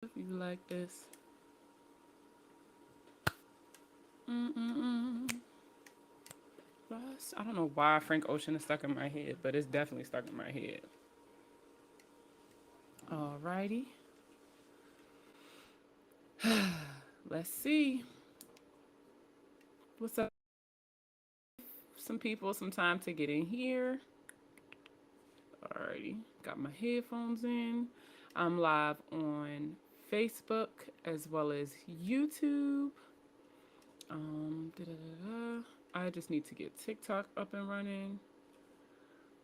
If you like this. Mm-mm-mm. I don't know why Frank Ocean is stuck in my head, but it's definitely stuck in my head. Alrighty. Let's see. What's up? Some people, some time to get in here. Alrighty. Got my headphones in. I'm live on Facebook as well as YouTube. Da-da-da-da. I just need to get TikTok up and running.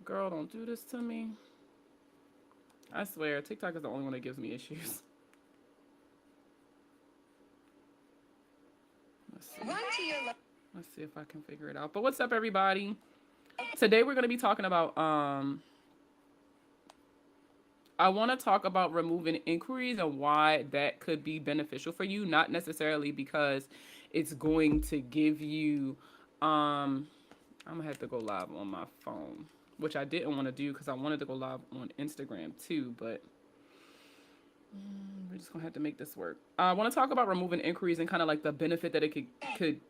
Girl, don't do this to me. I swear, TikTok is the only one that gives me issues. Let's see. Let's see if I can figure it out. But what's up, everybody? Today we're going to be talking about I want to talk about removing inquiries and why that could be beneficial for you, not necessarily because it's going to give you I'm going to have to go live on my phone, which I didn't want to do because I wanted to go live on Instagram too, but we're just going to have to make this work. I want to talk about removing inquiries and kind of like the benefit that it could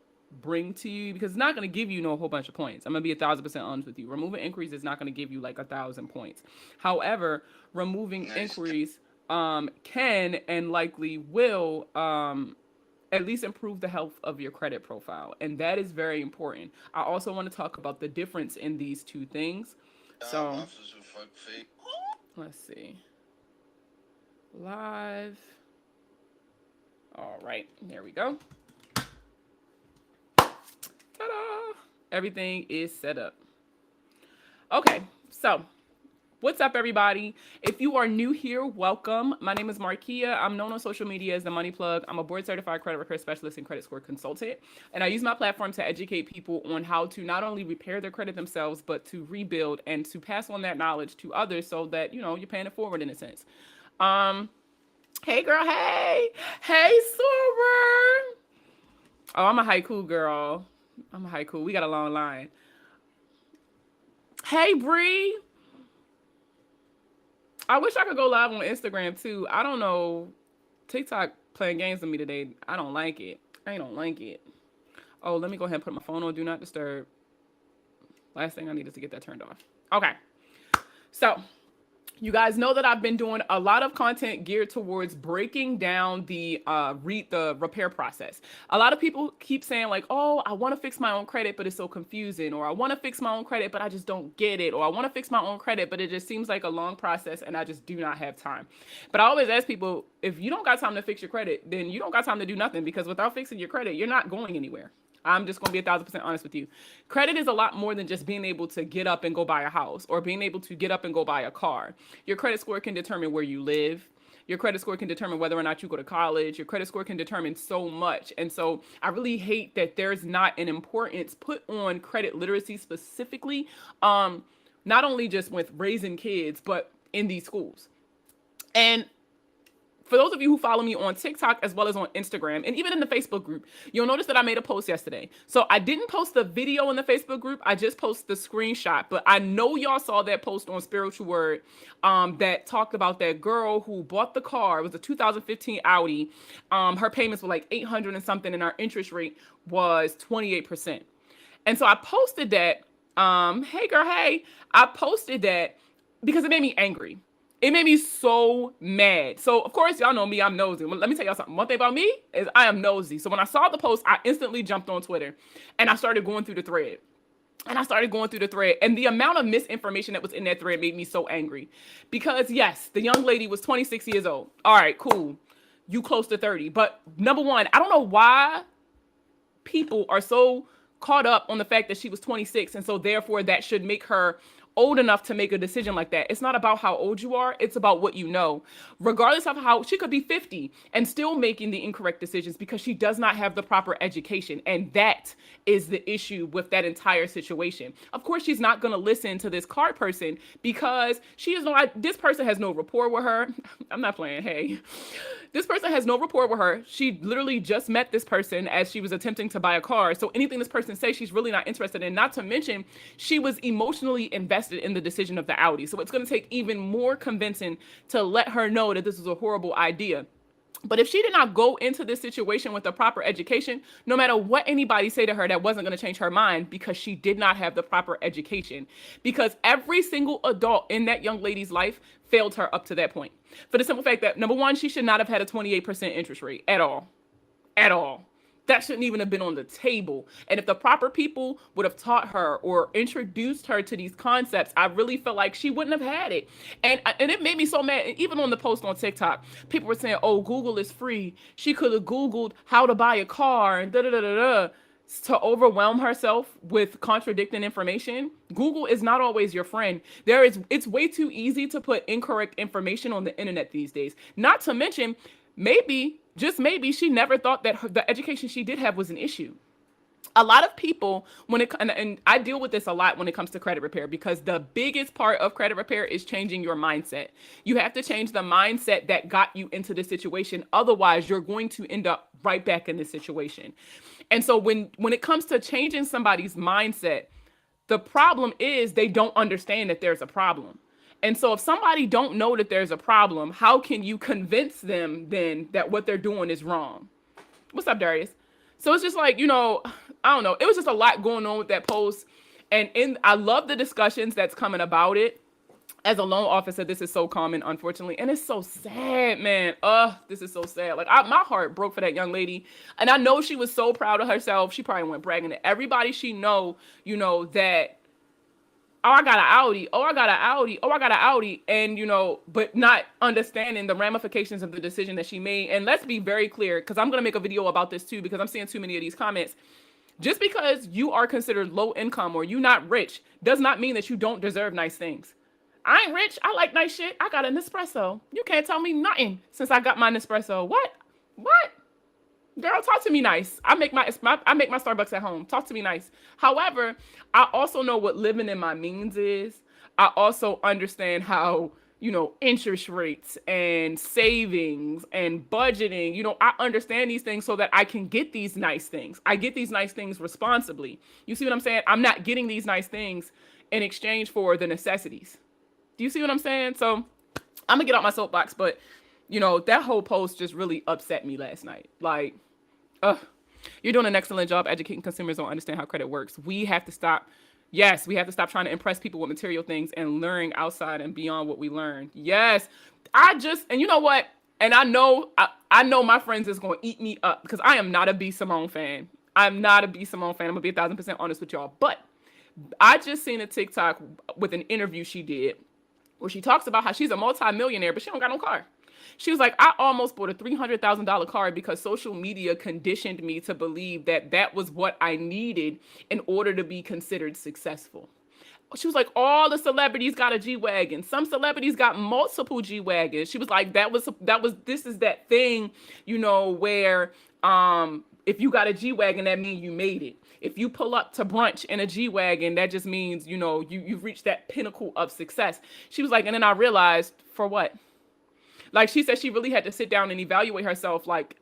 bring to you, because it's not going to give you no whole bunch of points. I'm going to be 1,000% honest with you. Removing inquiries is not going to give you like 1,000 points. However, removing inquiries can and likely will at least improve the health of your credit profile, and that is very important. I also want to talk about the difference in these two things. So let's see. Live. All right, there we go. Ta-da! Everything is set up. Okay, so what's up, everybody? If you are new here, welcome. My name is Markia. I'm known on social media as the Money Plug. I'm a board-certified credit repair specialist and credit score consultant, and I use my platform to educate people on how to not only repair their credit themselves, but to rebuild and to pass on that knowledge to others so that, you know, you're paying it forward in a sense. Hey, girl, hey. Hey, Sora. Oh, I'm a haiku girl. I'm a haiku. We got a long line. Hey, Bree. I wish I could go live on Instagram too. I don't know. TikTok playing games with me today. I don't like it. I don't like it. Oh, let me go ahead and put my phone on Do Not Disturb. Last thing I need is to get that turned off. Okay. So, you guys know that I've been doing a lot of content geared towards breaking down the repair process. A lot of people keep saying like, oh, I want to fix my own credit, but it's so confusing. Or I want to fix my own credit, but I just don't get it. Or I want to fix my own credit, but it just seems like a long process and I just do not have time. But I always ask people, if you don't got time to fix your credit, then you don't got time to do nothing, because without fixing your credit, you're not going anywhere. I'm just going to be 1,000% honest with you. Credit is a lot more than just being able to get up and go buy a house or being able to get up and go buy a car. Your credit score can determine where you live. Your credit score can determine whether or not you go to college. Your credit score can determine so much. And so I really hate that there's not an importance put on credit literacy specifically, not only just with raising kids, but in these schools. And for those of you who follow me on TikTok as well as on Instagram and even in the Facebook group, you'll notice that I made a post yesterday. So I didn't post the video in the Facebook group. I just posted the screenshot. But I know y'all saw that post on Spiritual Word that talked about that girl who bought the car. It was a 2015 Audi. Her payments were like 800 and something, and our interest rate was 28%. And so I posted that. Hey, girl, hey. I posted that because it made me angry. It made me so mad. So, of course, y'all know me. I'm nosy. Well, let me tell y'all something. One thing about me is I am nosy. So when I saw the post, I instantly jumped on Twitter and I started going through the thread. And the amount of misinformation that was in that thread made me so angry. Because, yes, the young lady was 26 years old. All right, cool. You close to 30. But number one, I don't know why people are so caught up on the fact that she was 26. And so, therefore, that should make her old enough to make a decision like that. It's not about how old you are. It's about what you know. Regardless of how, she could be 50 and still making the incorrect decisions because she does not have the proper education. And that is the issue with that entire situation. Of course, she's not going to listen to this card person because this person has no rapport with her. I'm not playing. Hey, this person has no rapport with her. She literally just met this person as she was attempting to buy a car. So anything this person says, she's really not interested in. Not to mention, she was emotionally invested in the decision of the Audi. So it's going to take even more convincing to let her know that this is a horrible idea. But if she did not go into this situation with the proper education, no matter what anybody say to her, that wasn't going to change her mind because she did not have the proper education. Because every single adult in that young lady's life failed her up to that point. For the simple fact that, number one, she should not have had a 28% interest rate at all. At all. That shouldn't even have been on the table. And if the proper people would have taught her or introduced her to these concepts, I really felt like she wouldn't have had it. And it made me so mad. And even on the post on TikTok, people were saying, "Oh, Google is free. She could have Googled how to buy a car and da da da da da." To overwhelm herself with contradicting information. Google is not always your friend. It's way too easy to put incorrect information on the internet these days. Not to mention, maybe, just maybe, she never thought that the education she did have was an issue. A lot of people, and I deal with this a lot when it comes to credit repair, because the biggest part of credit repair is changing your mindset. You have to change the mindset that got you into this situation. Otherwise, you're going to end up right back in this situation. And so when it comes to changing somebody's mindset, the problem is they don't understand that there's a problem. And so if somebody don't know that there's a problem, how can you convince them then that what they're doing is wrong? What's up, Darius? So it's just like, I don't know. It was just a lot going on with that post. And I love the discussions that's coming about it. As a loan officer, this is so common, unfortunately. And it's so sad, man. This is so sad. Like, my heart broke for that young lady. And I know she was so proud of herself. She probably went bragging to everybody she know, that, "Oh, I got an Audi. Oh, I got an Audi. Oh, I got an Audi." And, but not understanding the ramifications of the decision that she made. And let's be very clear, because I'm going to make a video about this too, because I'm seeing too many of these comments. Just because you are considered low income or you not rich does not mean that you don't deserve nice things. I ain't rich. I like nice shit. I got a Nespresso. You can't tell me nothing since I got my Nespresso. What? Girl, talk to me nice. I make my Starbucks at home. Talk to me nice. However, I also know what living in my means is. I also understand how, interest rates and savings and budgeting, I understand these things so that I can get these nice things. I get these nice things responsibly. You see what I'm saying? I'm not getting these nice things in exchange for the necessities. Do you see what I'm saying? So I'm gonna get out my soapbox, but that whole post just really upset me last night. Like, you're doing an excellent job educating consumers on understand how credit works. We have to stop. Yes, we have to stop trying to impress people with material things and learning outside and beyond what we learned. Yes, and you know what? And I know my friends is gonna eat me up because I am not a B. Simone fan. I'm not a B. Simone fan. I'm gonna be 1,000% honest with y'all. But I just seen a TikTok with an interview she did where she talks about how she's a multi-millionaire, but she don't got no car. She was like, "I almost bought a $300,000 car because social media conditioned me to believe that that was what I needed in order to be considered successful." She was like, "All the celebrities got a G-Wagon. Some celebrities got multiple G-Wagons." She was like, this is that thing, where if you got a G-Wagon, that means you made it. If you pull up to brunch in a G-Wagon, that just means, you've reached that pinnacle of success. She was like, and then I realized, for what? Like, she said she really had to sit down and evaluate herself. Like,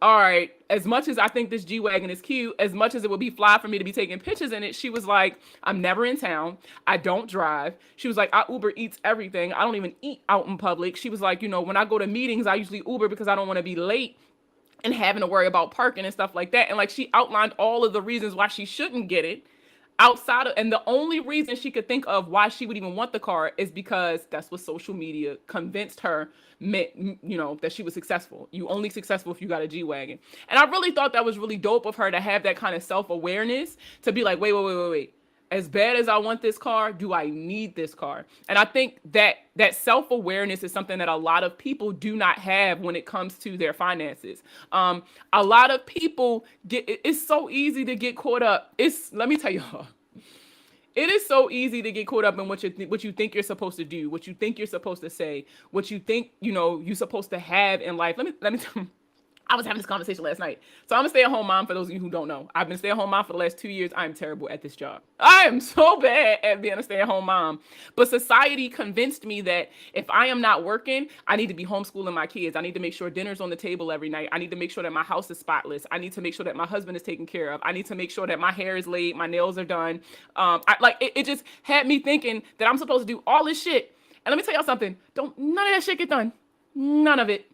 all right, as much as I think this G-Wagon is cute, as much as it would be fly for me to be taking pictures in it, she was like, I'm never in town. I don't drive. She was like, I Uber Eats everything. I don't even eat out in public. She was like, when I go to meetings, I usually Uber because I don't want to be late and having to worry about parking and stuff like that. And like, she outlined all of the reasons why she shouldn't get it and the only reason she could think of why she would even want the car is because that's what social media convinced her meant, that she was successful. You only successful if you got a G-Wagon. And I really thought that was really dope of her to have that kind of self-awareness, to be like, wait. As bad as I want this car, do I need this car? And I think that self-awareness is something that a lot of people do not have when it comes to their finances. A lot of people it's so easy to get caught up. Let me tell y'all, it is so easy to get caught up in what you think you're supposed to do, what you think you're supposed to say, what you think, you're supposed to have in life. Let me I was having this conversation last night. So I'm a stay-at-home mom, for those of you who don't know. I've been a stay-at-home mom for the last 2 years. I'm terrible at this job. I am so bad at being a stay-at-home mom. But society convinced me that if I am not working, I need to be homeschooling my kids. I need to make sure dinner's on the table every night. I need to make sure that my house is spotless. I need to make sure that my husband is taken care of. I need to make sure that my hair is laid, my nails are done. It just had me thinking that I'm supposed to do all this shit. And let me tell y'all something. None of that shit get done. None of it.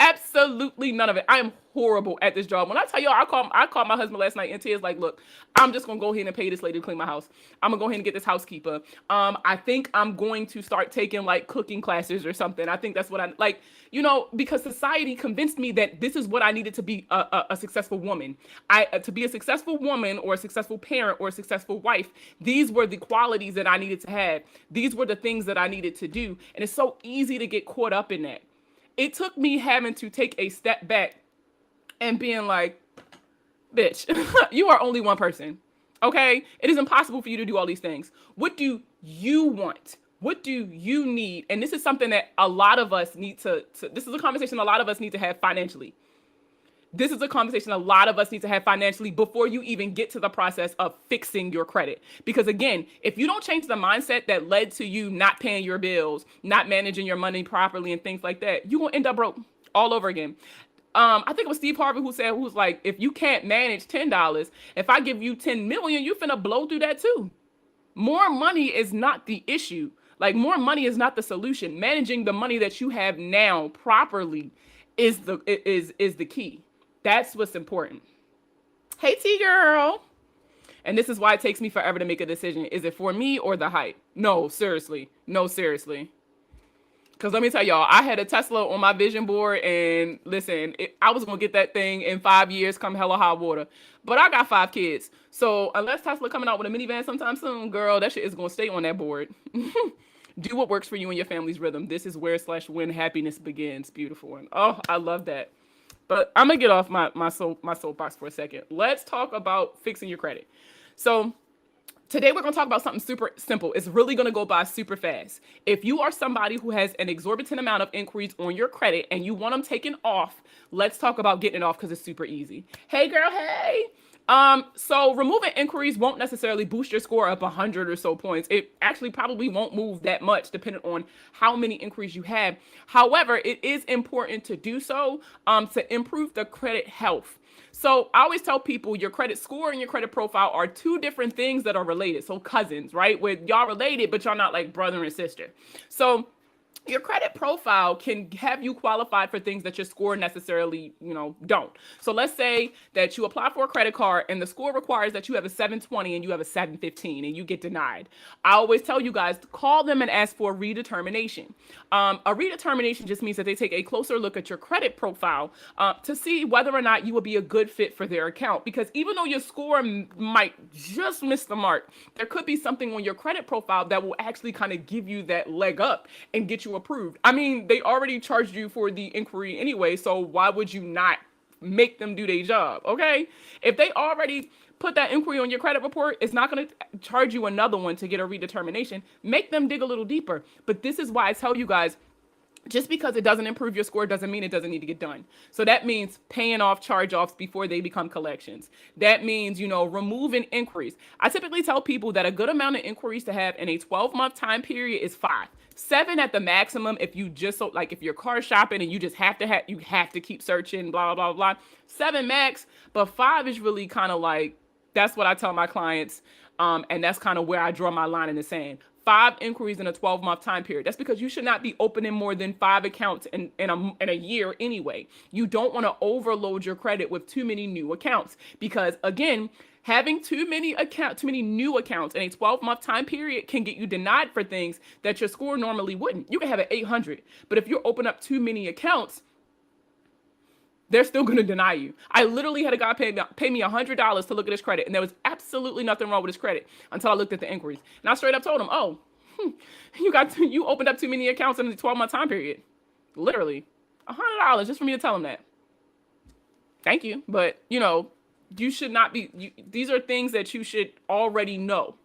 Absolutely none of it. I am horrible at this job. When I tell y'all, I called my husband last night in tears, like, look, I'm just gonna go ahead and pay this lady to clean my house. I'm gonna go ahead and get this housekeeper. I think I'm going to start taking like cooking classes or something. I think that's what I like, because society convinced me that this is what I needed to be a successful woman. To be a successful woman or a successful parent or a successful wife, these were the qualities that I needed to have. These were the things that I needed to do. And it's so easy to get caught up in that. It took me having to take a step back and being like, bitch, you are only one person. Okay? It is impossible for you to do all these things. What do you want? What do you need? And this is something that a lot of us need this is a conversation a lot of us need to have financially. This is a conversation a lot of us need to have financially before you even get to the process of fixing your credit. Because again, if you don't change the mindset that led to you not paying your bills, not managing your money properly and things like that, you're going to end up broke all over again. I think it was Steve Harvey who's like, if you can't manage $10, if I give you 10 million, you finna blow through that too. More money is not the issue. Like, more money is not the solution. Managing the money that you have now properly is the key. That's what's important. Hey, T girl. And this is why it takes me forever to make a decision. Is it for me or the hype? No, seriously. No, seriously. Because let me tell y'all, I had a Tesla on my vision board, and listen, I was going to get that thing in 5 years, come hella hot water. But I got 5 kids. So unless Tesla coming out with a minivan sometime soon, girl, that shit is going to stay on that board. Do what works for you and your family's rhythm. This is where/when happiness begins. Beautiful one. Oh, I love that. But I'm going to get off my soapbox for a second. Let's talk about fixing your credit. So today we're going to talk about something super simple. It's really going to go by super fast. If you are somebody who has an exorbitant amount of inquiries on your credit and you want them taken off, let's talk about getting it off because it's super easy. Hey, girl, hey. So removing inquiries won't necessarily boost your score up 100 or so points. It actually probably won't move that much depending on how many inquiries you have. However, it is important to do so to improve the credit health. So I always tell people your credit score and your credit profile are 2 different things that are related. So cousins, right? Where y'all related, but y'all not like brother and sister. So your credit profile can have you qualified for things that your score necessarily, don't. So let's say that you apply for a credit card and the score requires that you have a 720 and you have a 715 and you get denied. I always tell you guys to call them and ask for a redetermination. A redetermination just means that they take a closer look at your credit profile to see whether or not you will be a good fit for their account. Because even though your score might just miss the mark, there could be something on your credit profile that will actually kind of give you that leg up and get you approved. I mean, they already charged you for the inquiry anyway, so why would you not make them do their job? Okay, if they already put that inquiry on your credit report, it's not going to charge you another one to get a redetermination. Make them dig a little deeper. But this is why I tell you guys, just because it doesn't improve your score doesn't mean it doesn't need to get done. So that means paying off charge-offs before they become collections. That means, removing inquiries. I typically tell people that a good amount of inquiries to have in a 12-month time period is 5. 7 at the maximum if you just if you're car shopping and you just have to keep searching, blah, blah, blah. 7 max, but 5 is really kind of like, that's what I tell my clients. And that's kind of where I draw my line in the sand. 5 inquiries in a 12-month time period. That's because you should not be opening more than 5 accounts in a year anyway. You don't want to overload your credit with too many new accounts because, again, having too many new accounts in a 12-month time period can get you denied for things that your score normally wouldn't. You can have an 800, but if you open up too many accounts, they're still going to deny you. I literally had a guy pay me $100 to look at his credit, and there was absolutely nothing wrong with his credit until I looked at the inquiries. And I straight up told him, oh, you opened up too many accounts in a 12-month time period. Literally, $100 just for me to tell him that. Thank you. But, you should not be, these are things that you should already know.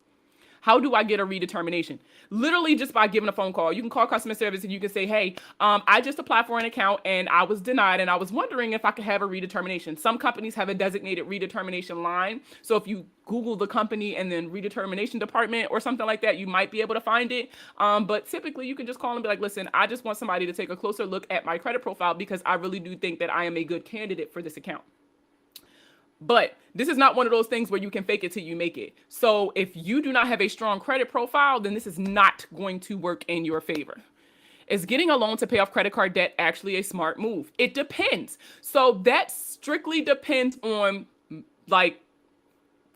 How do I get a redetermination? Literally just by giving a phone call. You can call customer service and you can say, hey, I just applied for an account and I was denied and I was wondering if I could have a redetermination. Some companies have a designated redetermination line. So if you Google the company and then redetermination department or something like that, you might be able to find it. But typically you can just call and be like, listen, I just want somebody to take a closer look at my credit profile because I really do think that I am a good candidate for this account. But this is not one of those things where you can fake it till you make it. So if you do not have a strong credit profile, then this is not going to work in your favor. Is getting a loan to pay off credit card debt actually a smart move? It depends. So that strictly depends on, like,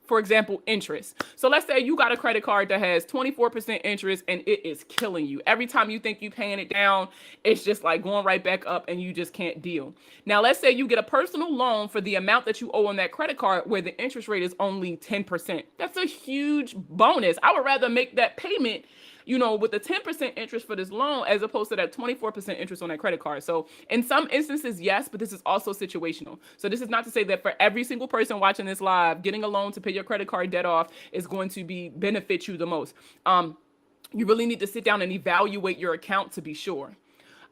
for example, interest. So let's say you got a credit card that has 24% interest and it is killing you. Every time you think you're paying it down, it's just like going right back up and you just can't deal. Now, let's say you get a personal loan for the amount that you owe on that credit card where the interest rate is only 10%. That's a huge bonus. I would rather make that payment, with the 10% interest for this loan as opposed to that 24% interest on that credit card. So in some instances, yes, but this is also situational. So this is not to say that for every single person watching this live, getting a loan to pay your credit card debt off is going to benefit you the most. You really need to sit down and evaluate your account to be sure.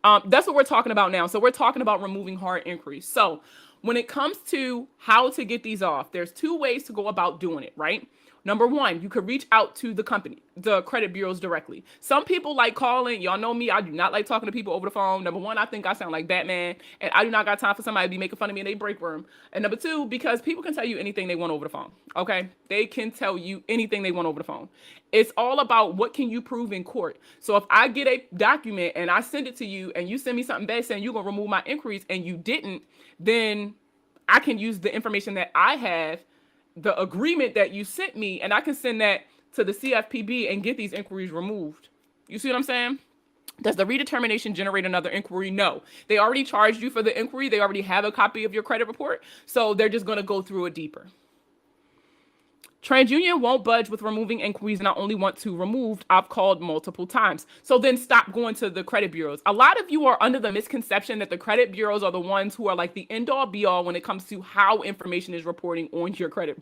That's what we're talking about now. So we're talking about removing hard inquiries. So when it comes to how to get these off, there's two ways to go about doing it, right? Number one, you could reach out to the company, the credit bureaus directly. Some people like calling. Y'all know me. I do not like talking to people over the phone. Number one, I think I sound like Batman, and I do not got time for somebody to be making fun of me in a break room. And number two, because people can tell you anything they want over the phone, okay? They can tell you anything they want over the phone. It's all about what can you prove in court. So if I get a document and I send it to you and you send me something bad saying you're going to remove my inquiries and you didn't, then I can use the information that I have, the agreement that you sent me, and I can send that to the CFPB and get these inquiries removed. You see what I'm saying? Does the redetermination generate another inquiry? No. They already charged you for the inquiry. They already have a copy of your credit report. So they're just going to go through it deeper. TransUnion won't budge with removing inquiries, and I only want to remove. I've called multiple times. So then stop going to the credit bureaus. A lot of you are under the misconception that the credit bureaus are the ones who are like the end-all be-all when it comes to how information is reporting on your credit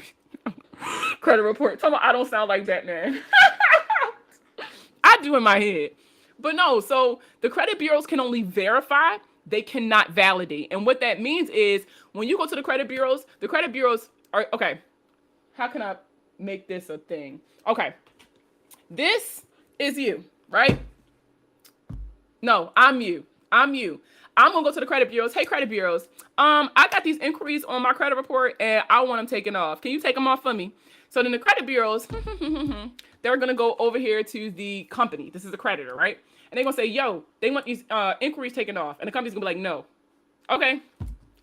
report. Tell me I don't sound like Batman. I do in my head. But no, so the credit bureaus can only verify. They cannot validate. And what that means is when you go to the credit bureaus are, okay, how can I make this a thing? Okay, this is you, right? No, I'm you. I'm gonna go to the credit bureaus. Hey, credit bureaus, I got these inquiries on my credit report and I want them taken off. Can you take them off for me? So then the credit bureaus, they're gonna go over here to the company. This is the creditor, right? And they're gonna say, yo, they want these inquiries taken off. And the company's gonna be like, no. Okay.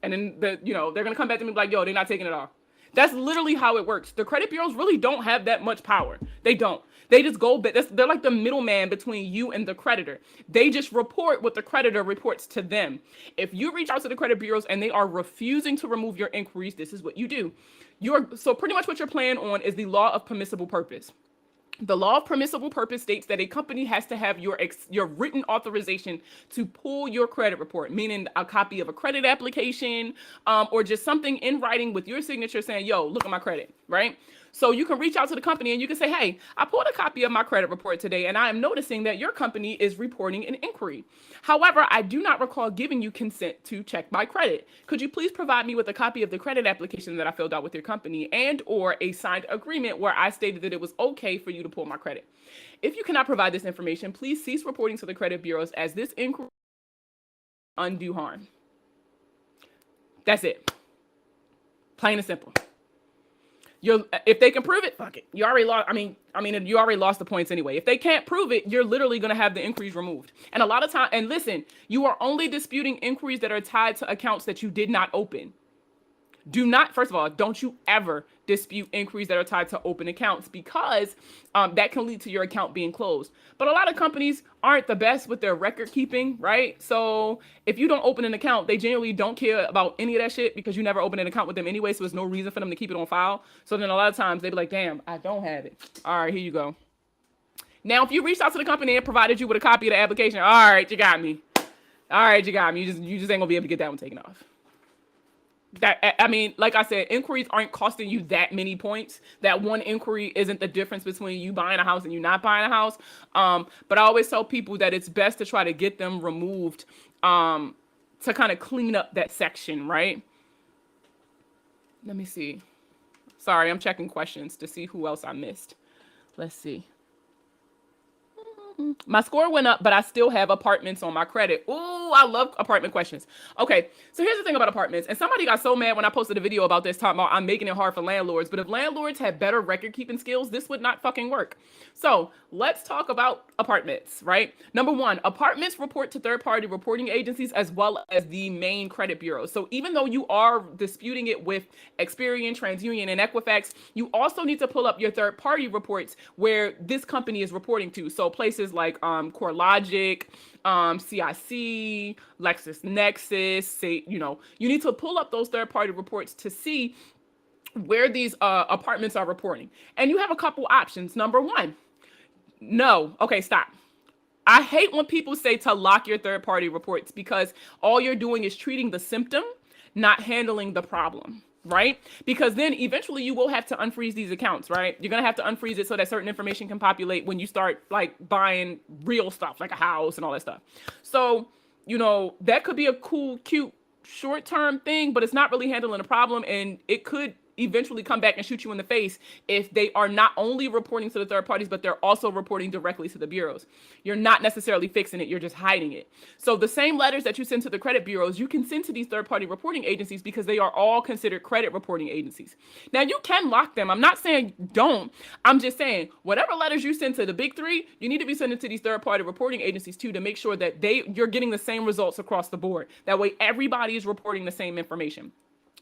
And then they're gonna come back to me like, yo, they're not taking it off. That's literally how it works. The credit bureaus really don't have that much power. They don't. They just go, they're like the middleman between you and the creditor. They just report what the creditor reports to them. If you reach out to the credit bureaus and they are refusing to remove your inquiries, this is what you do. So pretty much what you're playing on is the law of permissible purpose. The law of permissible purpose states that a company has to have your written authorization to pull your credit report, meaning a copy of a credit application, or just something in writing with your signature saying, yo, look at my credit, right? So you can reach out to the company and you can say, hey, I pulled a copy of my credit report today and I am noticing that your company is reporting an inquiry. However, I do not recall giving you consent to check my credit. Could you please provide me with a copy of the credit application that I filled out with your company and or a signed agreement where I stated that it was okay for you to pull my credit? If you cannot provide this information, please cease reporting to the credit bureaus as this inquiry undue harm. That's it. Plain and simple. If they can prove it, fuck it. You already lost. You already lost the points anyway. If they can't prove it, you're literally going to have the inquiries removed. And a lot of time, and listen, you are only disputing inquiries that are tied to accounts that you did not open. First of all, don't you ever dispute inquiries that are tied to open accounts because that can lead to your account being closed. But a lot of companies aren't the best with their record keeping, right? So if you don't open an account, they generally don't care about any of that shit because you never open an account with them anyway. So there's no reason for them to keep it on file. So then a lot of times they'd be like, damn, I don't have it. All right, here you go. Now, if you reached out to the company and provided you with a copy of the application, all right, you got me. All right, you got me. You just ain't gonna be able to get that one taken off. Like I said, inquiries aren't costing you that many points. That one inquiry isn't the difference between you buying a house and you not buying a house. But I always tell people that it's best to try to get them removed to kind of clean up that section, right? Let me see. Sorry, I'm checking questions to see who else I missed. Let's see. My score went up, but I still have apartments on my credit. Ooh, I love apartment questions. Okay, so here's the thing about apartments. And somebody got so mad when I posted a video about this, talking about I'm making it hard for landlords. But if landlords had better record keeping skills, this would not fucking work. So let's talk about apartments, right? Number one, apartments report to third party reporting agencies as well as the main credit bureau. So even though you are disputing it with Experian, TransUnion, and Equifax, you also need to pull up your third party reports where this company is reporting to. So places like CoreLogic, CIC, LexisNexis, say, you need to pull up those third party reports to see where these apartments are reporting. And you have a couple options. Number one, no. Okay, stop. I hate when people say to lock your third party reports because all you're doing is treating the symptom, not handling the problem, right? Because then eventually you will have to unfreeze these accounts, right? You're going to have to unfreeze it so that certain information can populate when you start like buying real stuff like a house and all that stuff. So, that could be a cool, cute, short-term thing, but it's not really handling the problem, and it could eventually come back and shoot you in the face if they are not only reporting to the third parties, but they're also reporting directly to the bureaus. You're not necessarily fixing it, you're just hiding it. So the same letters that you send to the credit bureaus, you can send to these third party reporting agencies because they are all considered credit reporting agencies. Now you can lock them. I'm not saying don't. I'm just saying whatever letters you send to the big three, you need to be sending to these third party reporting agencies too, to make sure that you're getting the same results across the board. That way everybody is reporting the same information.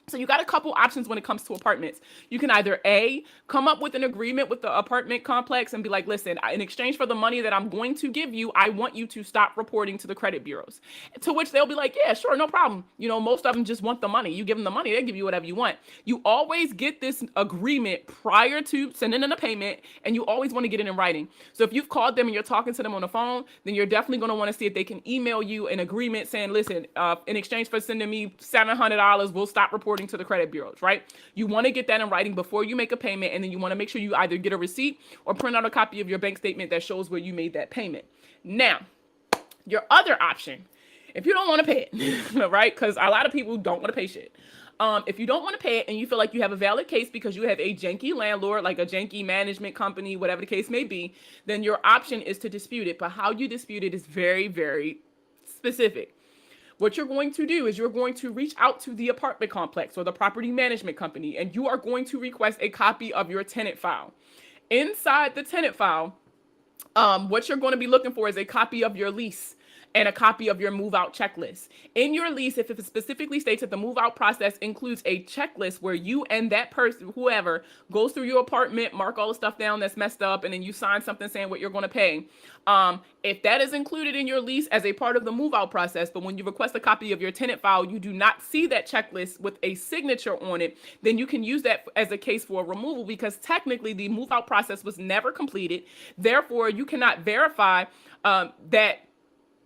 So you got a couple options when it comes to apartments. You can either A, come up with an agreement with the apartment complex and be like, listen, in exchange for the money that I'm going to give you, I want you to stop reporting to the credit bureaus. To which they'll be like, yeah, sure, no problem. Most of them just want the money. You give them the money, they give you whatever you want. You always get this agreement prior to sending in a payment, and you always want to get it in writing. So if you've called them and you're talking to them on the phone, then you're definitely going to want to see if they can email you an agreement saying, listen, in exchange for sending me $700, we'll stop reporting to the credit bureaus, right? You want to get that in writing before you make a payment, and then you want to make sure you either get a receipt or print out a copy of your bank statement that shows where you made that payment. Now, your other option, if you don't want to pay it, right? Because a lot of people don't want to pay shit. If you don't want to pay it and you feel like you have a valid case because you have a janky landlord, like a janky management company, whatever the case may be, then your option is to dispute it. But how you dispute it is very, very specific. What you're going to do is you're going to reach out to the apartment complex or the property management company, and you are going to request a copy of your tenant file. Inside the tenant file, what you're going to be looking for is a copy of your lease and a copy of your move-out checklist. In your lease, if it specifically states that the move-out process includes a checklist where you and that person, whoever, goes through your apartment, mark all the stuff down that's messed up, and then you sign something saying what you're going to pay. If that is included in your lease as a part of the move-out process, but when you request a copy of your tenant file, you do not see that checklist with a signature on it, then you can use that as a case for removal because technically the move-out process was never completed. Therefore, you cannot verify that.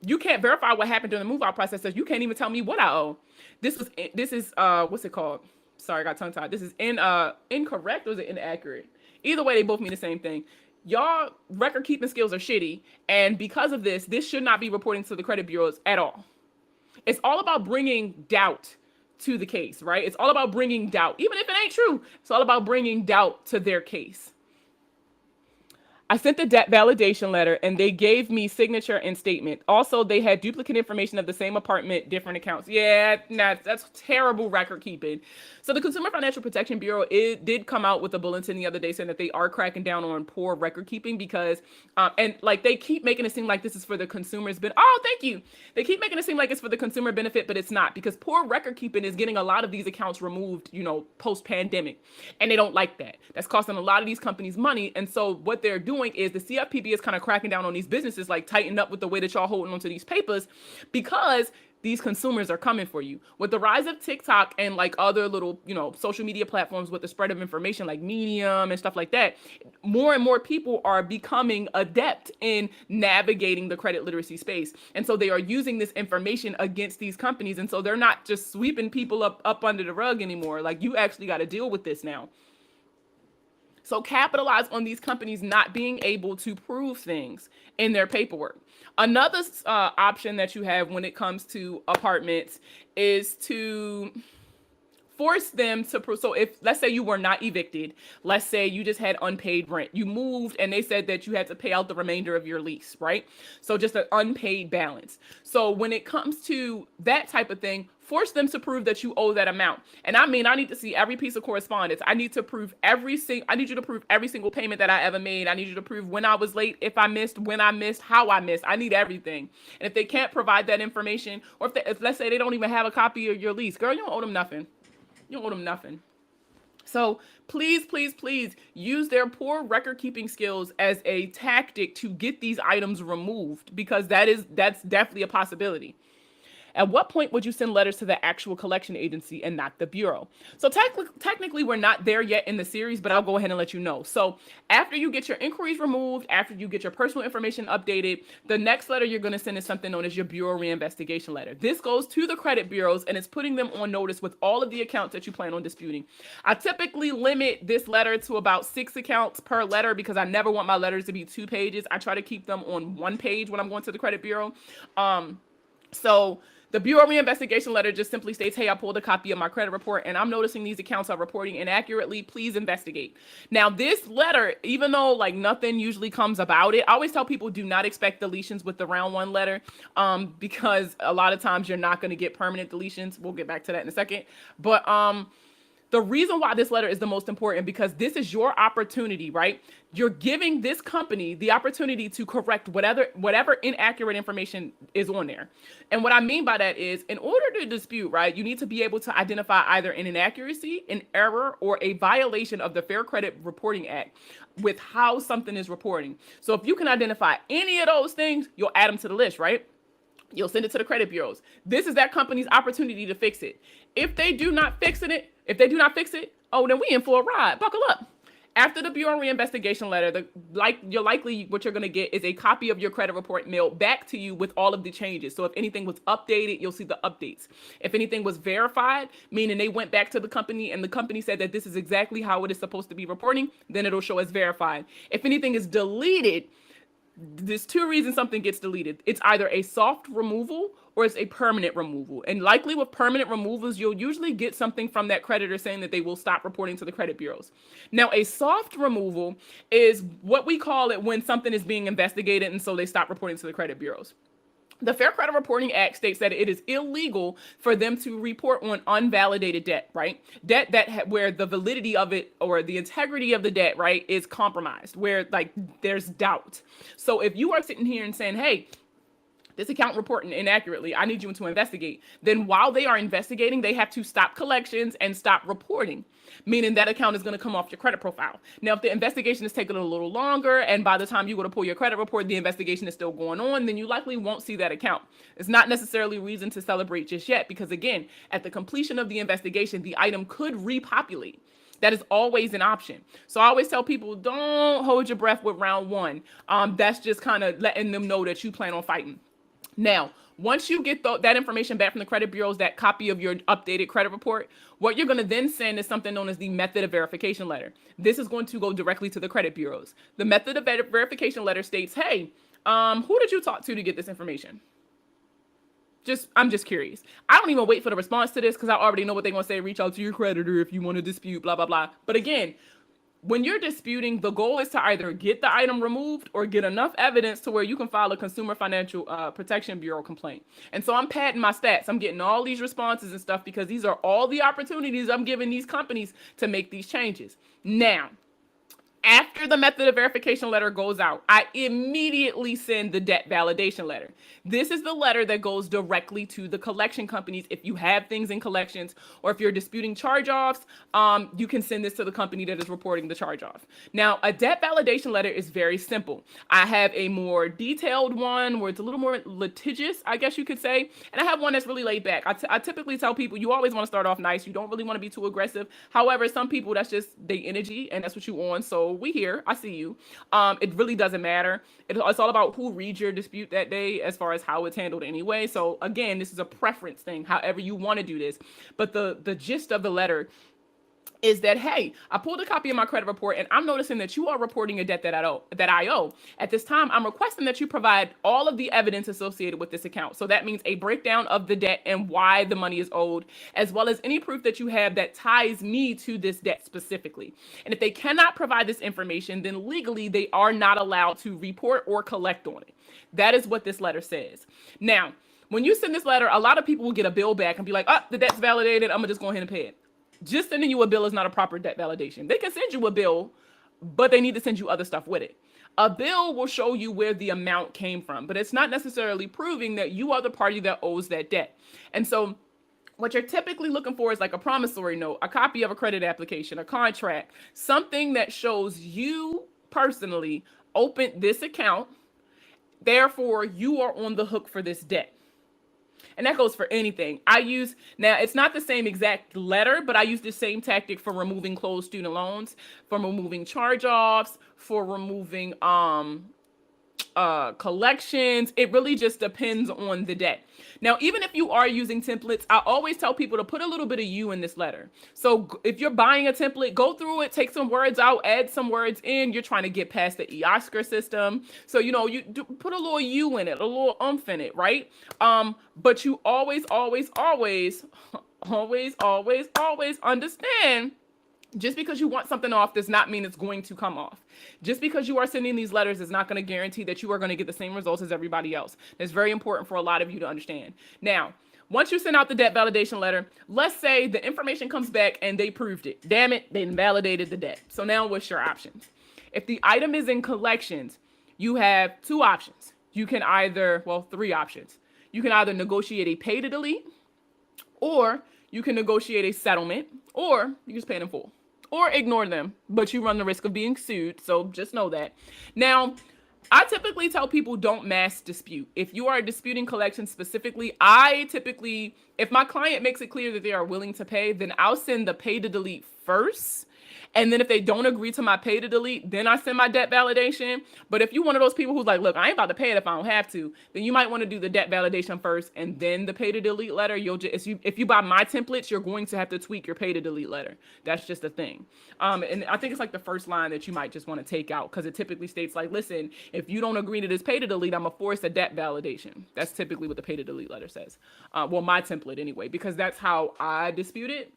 You can't verify what happened during the move out process. So you can't even tell me what I owe. This is what's it called? Sorry, I got tongue tied. This is incorrect or is it inaccurate? Either way, they both mean the same thing. Y'all record keeping skills are shitty. And because of this should not be reporting to the credit bureaus at all. It's all about bringing doubt to the case, right? It's all about bringing doubt. Even if it ain't true, it's all about bringing doubt to their case. I sent the debt validation letter and they gave me signature and statement. Also, they had duplicate information of the same apartment, different accounts. Yeah, that's terrible record keeping. So the Consumer Financial Protection Bureau did come out with a bulletin the other day saying that they are cracking down on poor record keeping because, and like they keep making it seem like this is for the consumer's benefit. Oh, thank you. They keep making it seem like it's for the consumer benefit, but it's not because poor record keeping is getting a lot of these accounts removed, post-pandemic. And they don't like that. That's costing a lot of these companies money. And so what they're doing is the CFPB is kind of cracking down on these businesses, like tighten up with the way that y'all holding onto these papers because these consumers are coming for you. With the rise of TikTok and like other little, social media platforms with the spread of information like Medium and stuff like that, more and more people are becoming adept in navigating the credit literacy space. And so they are using this information against these companies. And so they're not just sweeping people up under the rug anymore. Like you actually got to deal with this now. So capitalize on these companies not being able to prove things in their paperwork. Another option that you have when it comes to apartments is to force them to prove. So if, let's say you were not evicted, let's say you just had unpaid rent, you moved and they said that you had to pay out the remainder of your lease, right? So just an unpaid balance. So when it comes to that type of thing, force them to prove that you owe that amount. And I mean, I need to see every piece of correspondence. I need to prove I need you to prove every single payment that I ever made. I need you to prove when I was late, if I missed, when I missed, how I missed. I need everything. And if they can't provide that information, or if let's say they don't even have a copy of your lease, girl, you don't owe them nothing. You don't owe them nothing. So please, please, please use their poor record keeping skills as a tactic to get these items removed, because that's definitely a possibility. At what point would you send letters to the actual collection agency and not the bureau? So technically, we're not there yet in the series, but I'll go ahead and let you know. So after you get your inquiries removed, after you get your personal information updated, the next letter you're going to send is something known as your bureau reinvestigation letter. This goes to the credit bureaus and it's putting them on notice with all of the accounts that you plan on disputing. I typically limit this letter to about 6 accounts per letter because I never want my letters to be 2 pages. I try to keep them on 1 page when I'm going to the credit bureau. So the bureau reinvestigation letter just simply states, hey, I pulled a copy of my credit report and I'm noticing these accounts are reporting inaccurately. Please investigate. Now, this letter, even though like nothing usually comes about it, I always tell people do not expect deletions with the round 1 letter, because a lot of times you're not going to get permanent deletions. We'll get back to that in a second. But the reason why this letter is the most important, because this is your opportunity, right? You're giving this company the opportunity to correct whatever inaccurate information is on there. And what I mean by that is, in order to dispute, right, you need to be able to identify either an inaccuracy, an error, or a violation of the Fair Credit Reporting Act with how something is reporting. So if you can identify any of those things, you'll add them to the list, right? You'll send it to the credit bureaus. This is that company's opportunity to fix it. If they do not fix it, oh, then we in for a ride. Buckle up. After the bureau reinvestigation letter, what you're going to get is a copy of your credit report mailed back to you with all of the changes. So if anything was updated, you'll see the updates. If anything was verified, meaning they went back to the company and the company said that this is exactly how it is supposed to be reporting, then it'll show as verified. If anything is deleted, there's 2 reasons something gets deleted. It's either a soft removal or it's a permanent removal. And likely with permanent removals, you'll usually get something from that creditor saying that they will stop reporting to the credit bureaus. Now, a soft removal is what we call it when something is being investigated and so they stop reporting to the credit bureaus. The Fair Credit Reporting Act states that it is illegal for them to report on unvalidated debt, right? Debt where the validity of it or the integrity of the debt, right, is compromised, where like there's doubt. So if you are sitting here and saying, hey, this account reporting inaccurately, I need you to investigate. Then while they are investigating, they have to stop collections and stop reporting, meaning that account is going to come off your credit profile. Now, if the investigation is taking a little longer and by the time you go to pull your credit report, the investigation is still going on, then you likely won't see that account. It's not necessarily reason to celebrate just yet, because again, at the completion of the investigation, the item could repopulate. That is always an option. So I always tell people, don't hold your breath with round 1. That's just kind of letting them know that you plan on fighting. Now, once you get that information back from the credit bureaus, that copy of your updated credit report, what you're going to then send is something known as the method of verification letter. This is going to go directly to the credit bureaus. The method of verification letter states, hey, who did you talk to get this information? I'm just curious. I don't even wait for the response to this because I already know what they're going to say. Reach out to your creditor if you want to dispute, blah, blah, blah. But again, when you're disputing, the goal is to either get the item removed or get enough evidence to where you can file a Consumer Financial Protection Bureau complaint. And so I'm padding my stats. I'm getting all these responses and stuff because these are all the opportunities I'm giving these companies to make these changes. Now, after the method of verification letter goes out, I immediately send the debt validation letter. This is the letter that goes directly to the collection companies. If you have things in collections or if you're disputing charge-offs, you can send this to the company that is reporting the charge-off. Now, a debt validation letter is very simple. I have a more detailed one where it's a little more litigious, I guess you could say. And I have one that's really laid back. I typically tell people you always want to start off nice. You don't really want to be too aggressive. However, some people, that's just their energy and that's what you on. So we here, I see you. It really doesn't matter. It's all about who reads your dispute that day as far as how it's handled anyway. So again, this is a preference thing, however you want to do this. But the gist of the letter is that, hey, I pulled a copy of my credit report and I'm noticing that you are reporting a debt that I owe. At this time, I'm requesting that you provide all of the evidence associated with this account. So that means a breakdown of the debt and why the money is owed, as well as any proof that you have that ties me to this debt specifically. And if they cannot provide this information, then legally they are not allowed to report or collect on it. That is what this letter says. Now, when you send this letter, a lot of people will get a bill back and be like, oh, the debt's validated, I'm gonna just go ahead and pay it. Just sending you a bill is not a proper debt validation. They can send you a bill, but they need to send you other stuff with it. A bill will show you where the amount came from, but it's not necessarily proving that you are the party that owes that debt. And so what you're typically looking for is like a promissory note, a copy of a credit application, a contract, something that shows you personally opened this account. Therefore, you are on the hook for this debt. And that goes for anything. Now it's not the same exact letter, but I use the same tactic for removing closed student loans, for removing charge-offs, for removing collections. It really just depends on the debt. Now, even if you are using templates, I always tell people to put a little bit of you in this letter. So if you're buying a template, go through it, take some words out, add some words in. You're trying to get past the Oscar system. So, you put a little you in it, a little umph in it, right? But you always understand, just because you want something off does not mean it's going to come off. Just because you are sending these letters is not going to guarantee that you are going to get the same results as everybody else. It's very important for a lot of you to understand. Now, once you send out the debt validation letter, let's say the information comes back and they proved it. Damn it, they invalidated the debt. So now what's your options? If the item is in collections, you have two options. Three options. You can either negotiate a pay to delete, or you can negotiate a settlement, or you just pay it in full, or ignore them, but you run the risk of being sued. So just know that. Now, I typically tell people don't mass dispute. If you are disputing collections specifically, if my client makes it clear that they are willing to pay, then I'll send the pay to delete first. And then if they don't agree to my pay to delete, then I send my debt validation. But if you're one of those people who's like, look, I ain't about to pay it if I don't have to, then you might want to do the debt validation first and then the pay to delete letter. If you buy my templates, you're going to have to tweak your pay to delete letter. That's just a thing. And I think it's like the first line that you might just want to take out, because it typically states like, listen, if you don't agree to this pay to delete, I'm gonna force a debt validation. That's typically what the pay to delete letter says. My template anyway, because that's how I dispute it.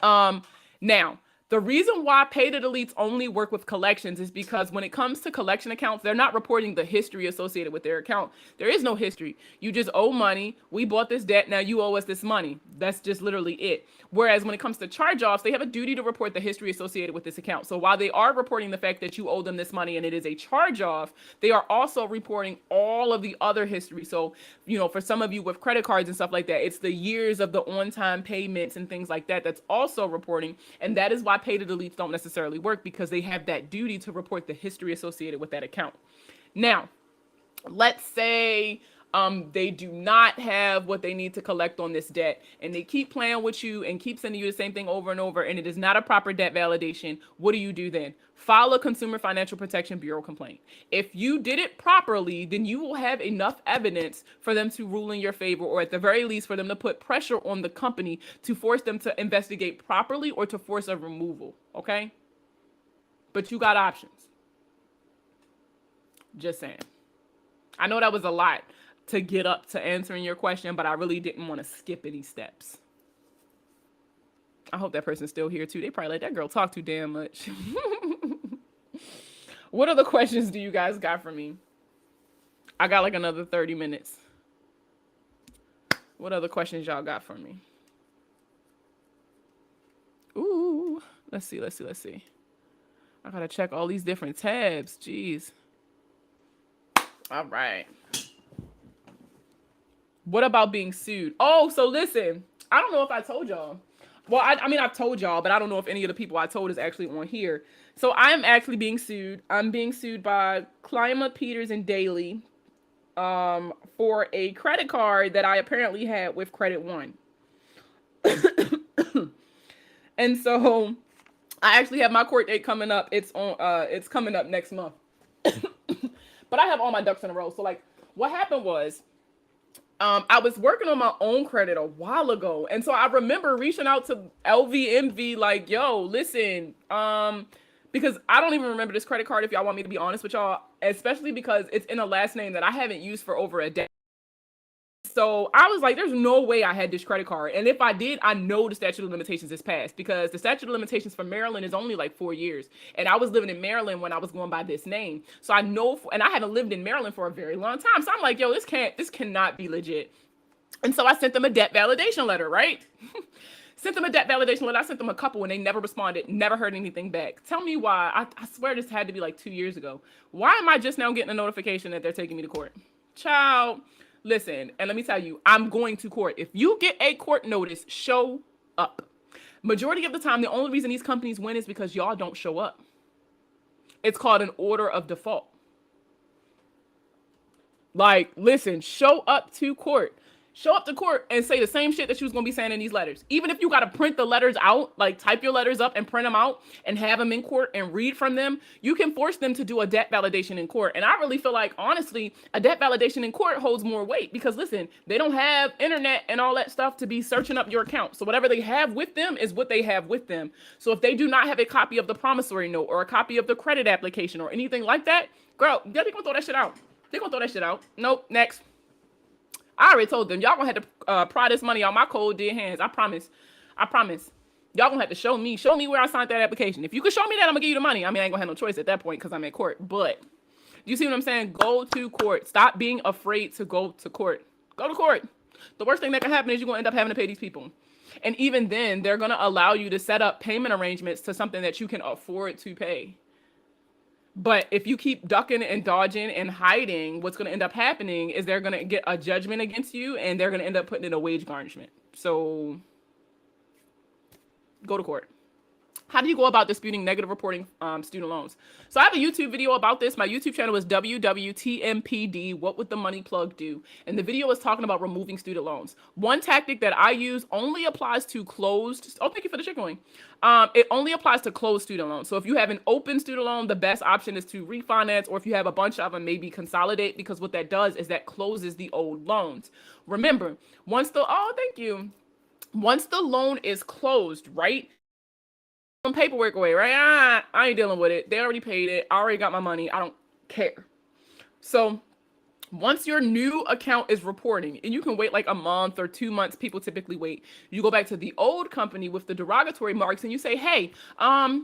Now, the reason why pay to deletes only work with collections is because when it comes to collection accounts, they're not reporting the history associated with their account. There is no history. You just owe money. We bought this debt. Now you owe us this money. That's just literally it. Whereas when it comes to charge-offs, they have a duty to report the history associated with this account. So while they are reporting the fact that you owe them this money and it is a charge-off, they are also reporting all of the other history. So, for some of you with credit cards and stuff like that, it's the years of the on-time payments and things like that that's also reporting. And that is why pay to deletes don't necessarily work, because they have that duty to report the history associated with that account. Now, let's say they do not have what they need to collect on this debt, and they keep playing with you and keep sending you the same thing over and over, and it is not a proper debt validation. What do you do then? File a Consumer Financial Protection Bureau complaint. If you did it properly, then you will have enough evidence for them to rule in your favor, or at the very least for them to put pressure on the company to force them to investigate properly or to force a removal, okay? But you got options. Just saying. I know that was a lot to get up to answering your question, but I really didn't want to skip any steps. I hope that person's still here too. They probably let that girl talk too damn much. What other questions do you guys got for me? I got like another 30 minutes. What other questions y'all got for me? Ooh, let's see. I gotta check all these different tabs. Jeez. All right. What about being sued? Oh, so listen, I don't know if I told y'all. Well, I mean, I've told y'all, but I don't know if any of the people I told is actually on here. So I am actually being sued. I'm being sued by Clima, Peters, and Daly for a credit card that I apparently had with Credit One. And so I actually have my court date coming up. It's coming up next month. But I have all my ducks in a row. So like what happened was, I was working on my own credit a while ago. And so I remember reaching out to LVMV like, yo, listen, because I don't even remember this credit card if y'all want me to be honest with y'all, especially because it's in a last name that I haven't used for over a decade. So I was like, there's no way I had this credit card. And if I did, I know the statute of limitations is passed because the statute of limitations for Maryland is only like 4 years. And I was living in Maryland when I was going by this name. So I know, and I haven't lived in Maryland for a very long time. So I'm like, yo, this cannot be legit. And so I sent them a debt validation letter, right? Sent them a debt validation letter. I sent them a couple and they never responded, never heard anything back. Tell me why. I swear this had to be like 2 years ago. Why am I just now getting a notification that they're taking me to court? Child. Listen, and let me tell you, I'm going to court. If you get a court notice, show up. Majority of the time, the only reason these companies win is because y'all don't show up. It's called an order of default. Like, listen, show up to court. Show up to court and say the same shit that you was going to be saying in these letters. Even if you got to print the letters out, like type your letters up and print them out and have them in court and read from them, you can force them to do a debt validation in court. And I really feel like, honestly, a debt validation in court holds more weight because, listen, they don't have internet and all that stuff to be searching up your account. So whatever they have with them is what they have with them. So if they do not have a copy of the promissory note or a copy of the credit application or anything like that, girl, they're going to throw that shit out. They're going to throw that shit out. Nope, next. I already told them, y'all gonna have to pry this money out my cold dead hands. I promise. I promise. Y'all gonna have to show me where I signed that application. If you can show me that, I'm gonna give you the money. I mean, I ain't gonna have no choice at that point because I'm in court. But you see what I'm saying? Go to court. Stop being afraid to go to court. Go to court. The worst thing that can happen is you're gonna end up having to pay these people. And even then, they're gonna allow you to set up payment arrangements to something that you can afford to pay. But if you keep ducking and dodging and hiding, what's going to end up happening is they're going to get a judgment against you and they're going to end up putting in a wage garnishment. So go to court. How do you go about disputing negative reporting student loans? So I have a YouTube video about this. My YouTube channel is WWTMPD, What Would the Money Plug Do? And the video is talking about removing student loans. One tactic that I use only applies to closed. Oh, thank you for the chicken wing. It only applies to closed student loans. So if you have an open student loan, the best option is to refinance, or if you have a bunch of them, maybe consolidate, because what that does is that closes the old loans. Remember, once the loan is closed, right? Paperwork away, right? I ain't dealing with it. They already paid it. I already got my money. I don't care. So once your new account is reporting, and you can wait like a month or 2 months, people typically wait. You go back to the old company with the derogatory marks and you say, hey, I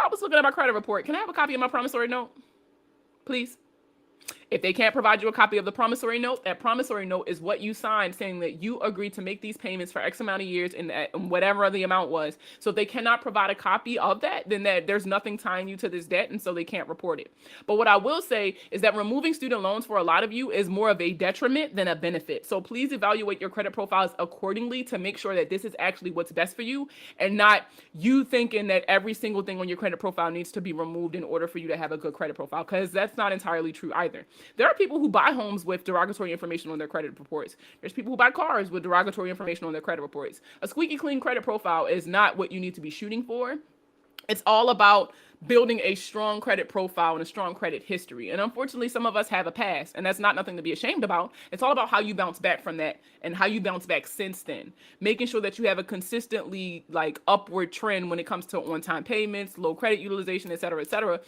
was looking at my credit report. Can I have a copy of my promissory note, please? If they can't provide you a copy of the promissory note, that promissory note is what you signed saying that you agreed to make these payments for X amount of years and whatever the amount was. So if they cannot provide a copy of that, then there's nothing tying you to this debt, and so they can't report it. But what I will say is that removing student loans for a lot of you is more of a detriment than a benefit. So please evaluate your credit profiles accordingly to make sure that this is actually what's best for you, and not you thinking that every single thing on your credit profile needs to be removed in order for you to have a good credit profile, because that's not entirely true either. There are people who buy homes with derogatory information on their credit reports. There's people who buy cars with derogatory information on their credit reports. A squeaky clean credit profile is not what you need to be shooting for. It's all about building a strong credit profile and a strong credit history. And unfortunately, some of us have a past, and that's not nothing to be ashamed about. It's all about how you bounce back from that and how you bounce back since then. Making sure that you have a consistently upward trend when it comes to on-time payments, low credit utilization, et cetera,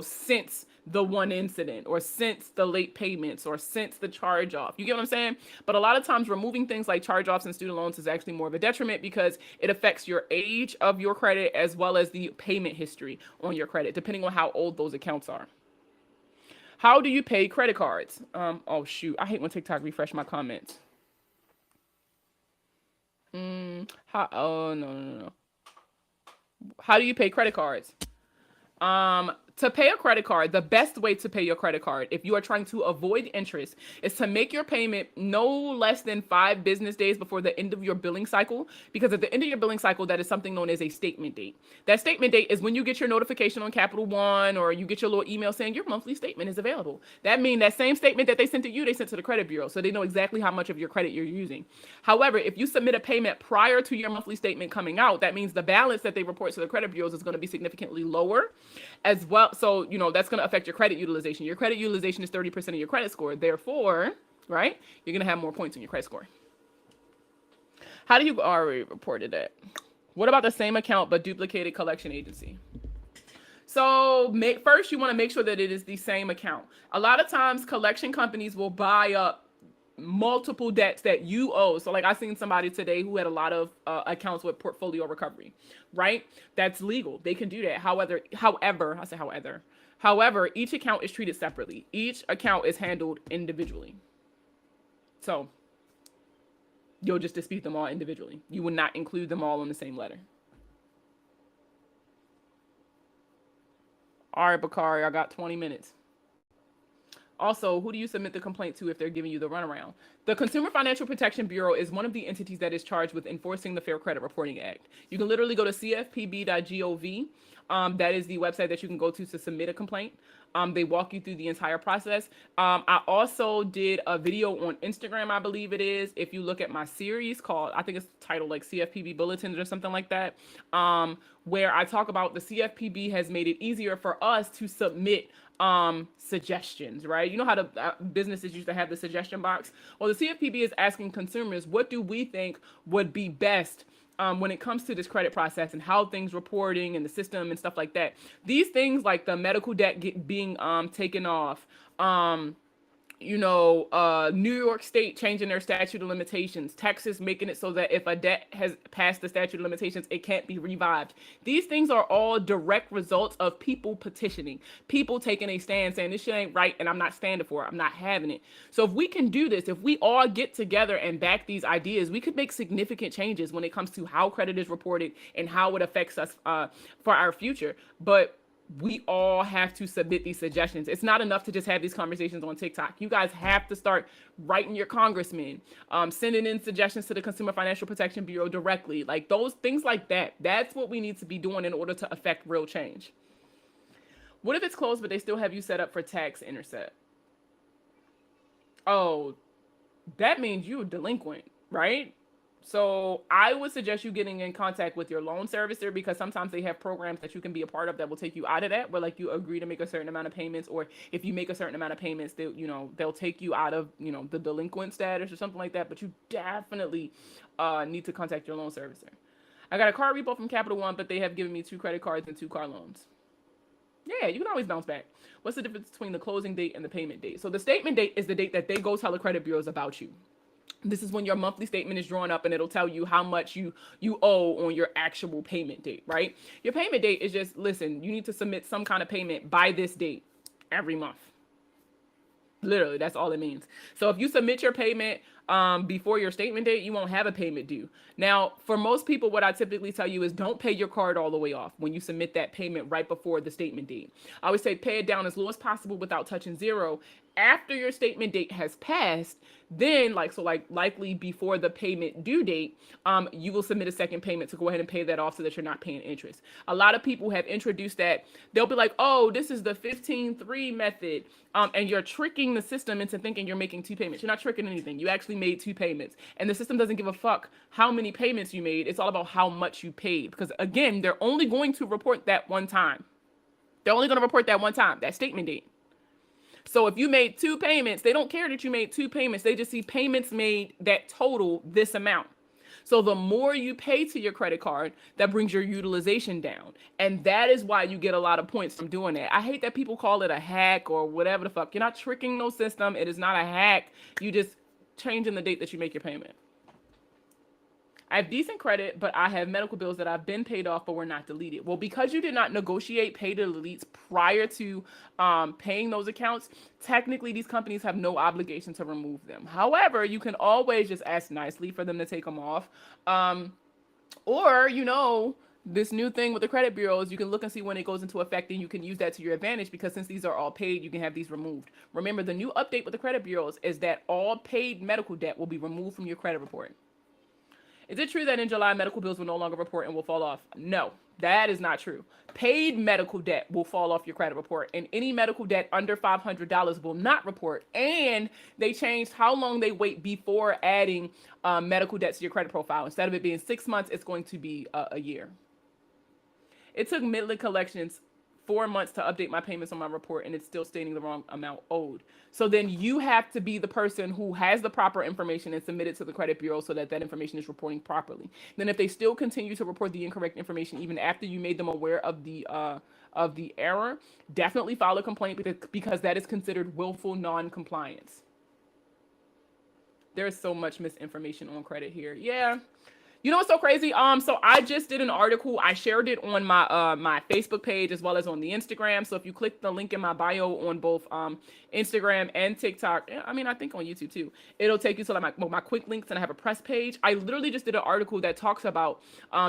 since the one incident, or since the late payments, or since the charge off. You get what I'm saying? But a lot of times removing things like charge offs and student loans is actually more of a detriment because it affects your age of your credit as well as the payment history on your credit, depending on how old those accounts are. How do you pay credit cards? Oh shoot, I hate when TikTok refresh my comments. Oh no. How do you pay credit cards? To pay a credit card, the best way to pay your credit card, if you are trying to avoid interest, is to make your payment no less than 5 business days before the end of your billing cycle. Because at the end of your billing cycle, that is something known as a statement date. That statement date is when you get your notification on Capital One, or you get your little email saying your monthly statement is available. That means that same statement that they sent to you, they sent to the credit bureau. So they know exactly how much of your credit you're using. However, if you submit a payment prior to your monthly statement coming out, that means the balance that they report to the credit bureaus is going to be significantly lower as well. So, that's going to affect your credit utilization. Your credit utilization is 30% of your credit score. Therefore, right? You're going to have more points in your credit score. How do you already reported that? What about the same account but duplicated collection agency? So first, you want to make sure that it is the same account. A lot of times, collection companies will buy up multiple debts that you owe. So like I seen somebody today who had a lot of accounts with portfolio recovery, right? That's legal. They can do that. However, each account is treated separately. Each account is handled individually. So you'll just dispute them all individually. You will not include them all in the same letter. All right, Bakari, I got 20 minutes. Also, who do you submit the complaint to if they're giving you the runaround? The Consumer Financial Protection Bureau is one of the entities that is charged with enforcing the Fair Credit Reporting Act. You can literally go to cfpb.gov. That is the website that you can go to submit a complaint. They walk you through the entire process. I also did a video on Instagram, I believe it is. If you look at my series called, I think it's titled like CFPB Bulletins or something like that, where I talk about the CFPB has made it easier for us to submit suggestions, right? You know how the businesses used to have the suggestion box? Well, the CFPB is asking consumers, what do we think would be best when it comes to this credit process and how things reporting and the system and stuff like that. These things like the medical debt being taken off, New York State changing their statute of limitations, Texas making it so that if a debt has passed the statute of limitations, it can't be revived. These things are all direct results of people petitioning, people taking a stand saying this shit ain't right and I'm not standing for it, I'm not having it. So if we can do this, if we all get together and back these ideas, we could make significant changes when it comes to how credit is reported and how it affects us for our future. But we all have to submit these suggestions. It's not enough to just have these conversations on TikTok. You guys have to start writing your congressmen, sending in suggestions to the Consumer Financial Protection Bureau directly. Like those things like that. That's what we need to be doing in order to affect real change. What if it's closed, but they still have you set up for tax intercept? Oh, that means you're delinquent, right? So I would suggest you getting in contact with your loan servicer, because sometimes they have programs that you can be a part of that will take you out of that, where like you agree to make a certain amount of payments, or if you make a certain amount of payments, they'll take you out of, the delinquent status or something like that. But you definitely need to contact your loan servicer. I got a car repo from Capital One, but they have given me 2 credit cards and 2 car loans. Yeah, you can always bounce back. What's the difference between the closing date and the payment date? So the statement date is the date that they go tell the credit bureaus about you. This is when your monthly statement is drawn up and it'll tell you how much you owe on your actual payment date, right? Your payment date is just, listen, you need to submit some kind of payment by this date every month. Literally, that's all it means. So if you submit your payment before your statement date, you won't have a payment due. Now, for most people, what I typically tell you is don't pay your card all the way off when you submit that payment right before the statement date. I always say pay it down as low as possible without touching zero. After your statement date has passed, then likely before the payment due date, you will submit a second payment to go ahead and pay that off so that you're not paying interest. A lot of people have introduced that. They'll be like, oh, this is the 15-3 method. And you're tricking the system into thinking you're making 2 payments. You're not tricking anything. You actually made 2 payments. And the system doesn't give a fuck how many payments you made. It's all about how much you paid. Because again, they're only going to report that one time. They're only going to report that one time, that statement date. So if you made 2 payments, they don't care that you made 2 payments. They just see payments made that total this amount. So the more you pay to your credit card, that brings your utilization down. And that is why you get a lot of points from doing that. I hate that people call it a hack or whatever the fuck. You're not tricking no system. It is not a hack. You just changing the date that you make your payment. I have decent credit, but I have medical bills that I've been paid off but were not deleted. Well, because you did not negotiate pay to deletes prior to paying those accounts, technically these companies have no obligation to remove them. However, you can always just ask nicely for them to take them off. Or, this new thing with the credit bureaus, you can look and see when it goes into effect, and you can use that to your advantage, because since these are all paid, you can have these removed. Remember, the new update with the credit bureaus is that all paid medical debt will be removed from your credit report. Is it true that in July, medical bills will no longer report and will fall off? No, that is not true. Paid medical debt will fall off your credit report, and any medical debt under $500 will not report. And they changed how long they wait before adding medical debt to your credit profile. Instead of it being 6 months, it's going to be a year. It took Midland Collections 4 months to update my payments on my report and it's still stating the wrong amount owed. So then you have to be the person who has the proper information and submit it to the credit bureau so that that information is reporting properly. Then if they still continue to report the incorrect information even after you made them aware of the error, definitely file a complaint because that is considered willful non-compliance. There's so much misinformation on credit here. Yeah. You know what's so crazy? So I just did an article. I shared it on my my Facebook page as well as on the Instagram. So if you click the link in my bio on both Instagram and TikTok, I mean I think on YouTube too, it'll take you to like my quick links, and I have a press page. I literally just did an article that talks about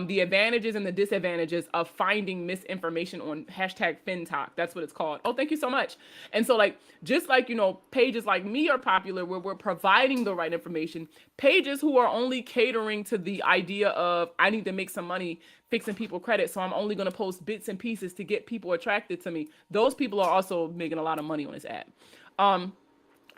the advantages and the disadvantages of finding misinformation on #FinTalk. That's what it's called. Oh, thank you so much. And so like just like pages like me are popular where we're providing the right information. Pages who are only catering to the idea of I need to make some money fixing people credit, so I'm only going to post bits and pieces to get people attracted to me. Those people are also making a lot of money on this app. And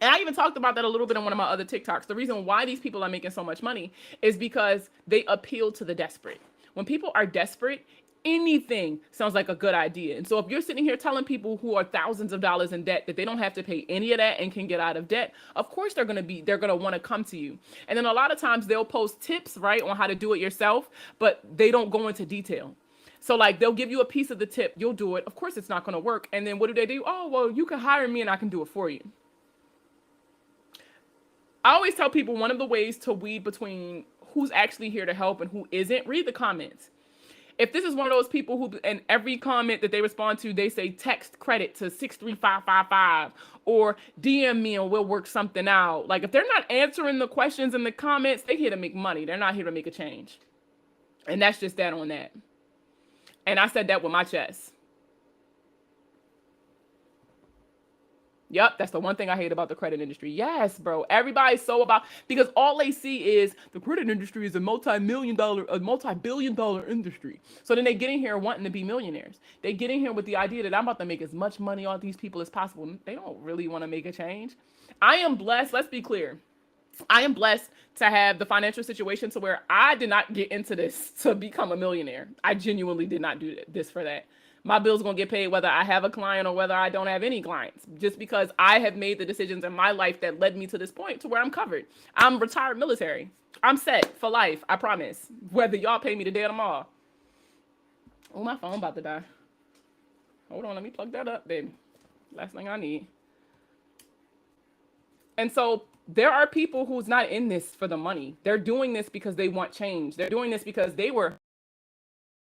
I even talked about that a little bit in one of my other TikToks. The reason why these people are making so much money is because they appeal to the desperate. When people are desperate, anything sounds like a good idea. And so if you're sitting here telling people who are thousands of dollars in debt that they don't have to pay any of that and can get out of debt, of course they're going to want to come to you. And then a lot of times they'll post tips, right, on how to do it yourself, but they don't go into detail. So like they'll give you a piece of the tip, you'll do it. Of course it's not going to work. And then what do? Oh, well, you can hire me and I can do it for you. I always tell people one of the ways to weed between who's actually here to help and who isn't, read the comments. If this is one of those people who, and every comment that they respond to, they say text credit to 63555 or DM me and we'll work something out. Like if they're not answering the questions in the comments, they're here to make money. They're not here to make a change. And that's just that on that. And I said that with my chest. Yep, that's the one thing I hate about the credit industry. Yes, bro. Everybody's so about, because all they see is the credit industry is a multi-billion dollar industry. So then they get in here wanting to be millionaires. They get in here with the idea that I'm about to make as much money off these people as possible. They don't really want to make a change. I am blessed. Let's be clear. I am blessed to have the financial situation to where I did not get into this to become a millionaire. I genuinely did not do this for that. My bill's going to get paid whether I have a client or whether I don't have any clients, just because I have made the decisions in my life that led me to this point to where I'm covered. I'm retired military. I'm set for life. I promise. Whether y'all pay me today or tomorrow. Oh, my phone about to die. Hold on. Let me plug that up, baby. Last thing I need. And so there are people who's not in this for the money. They're doing this because they want change. They're doing this because they were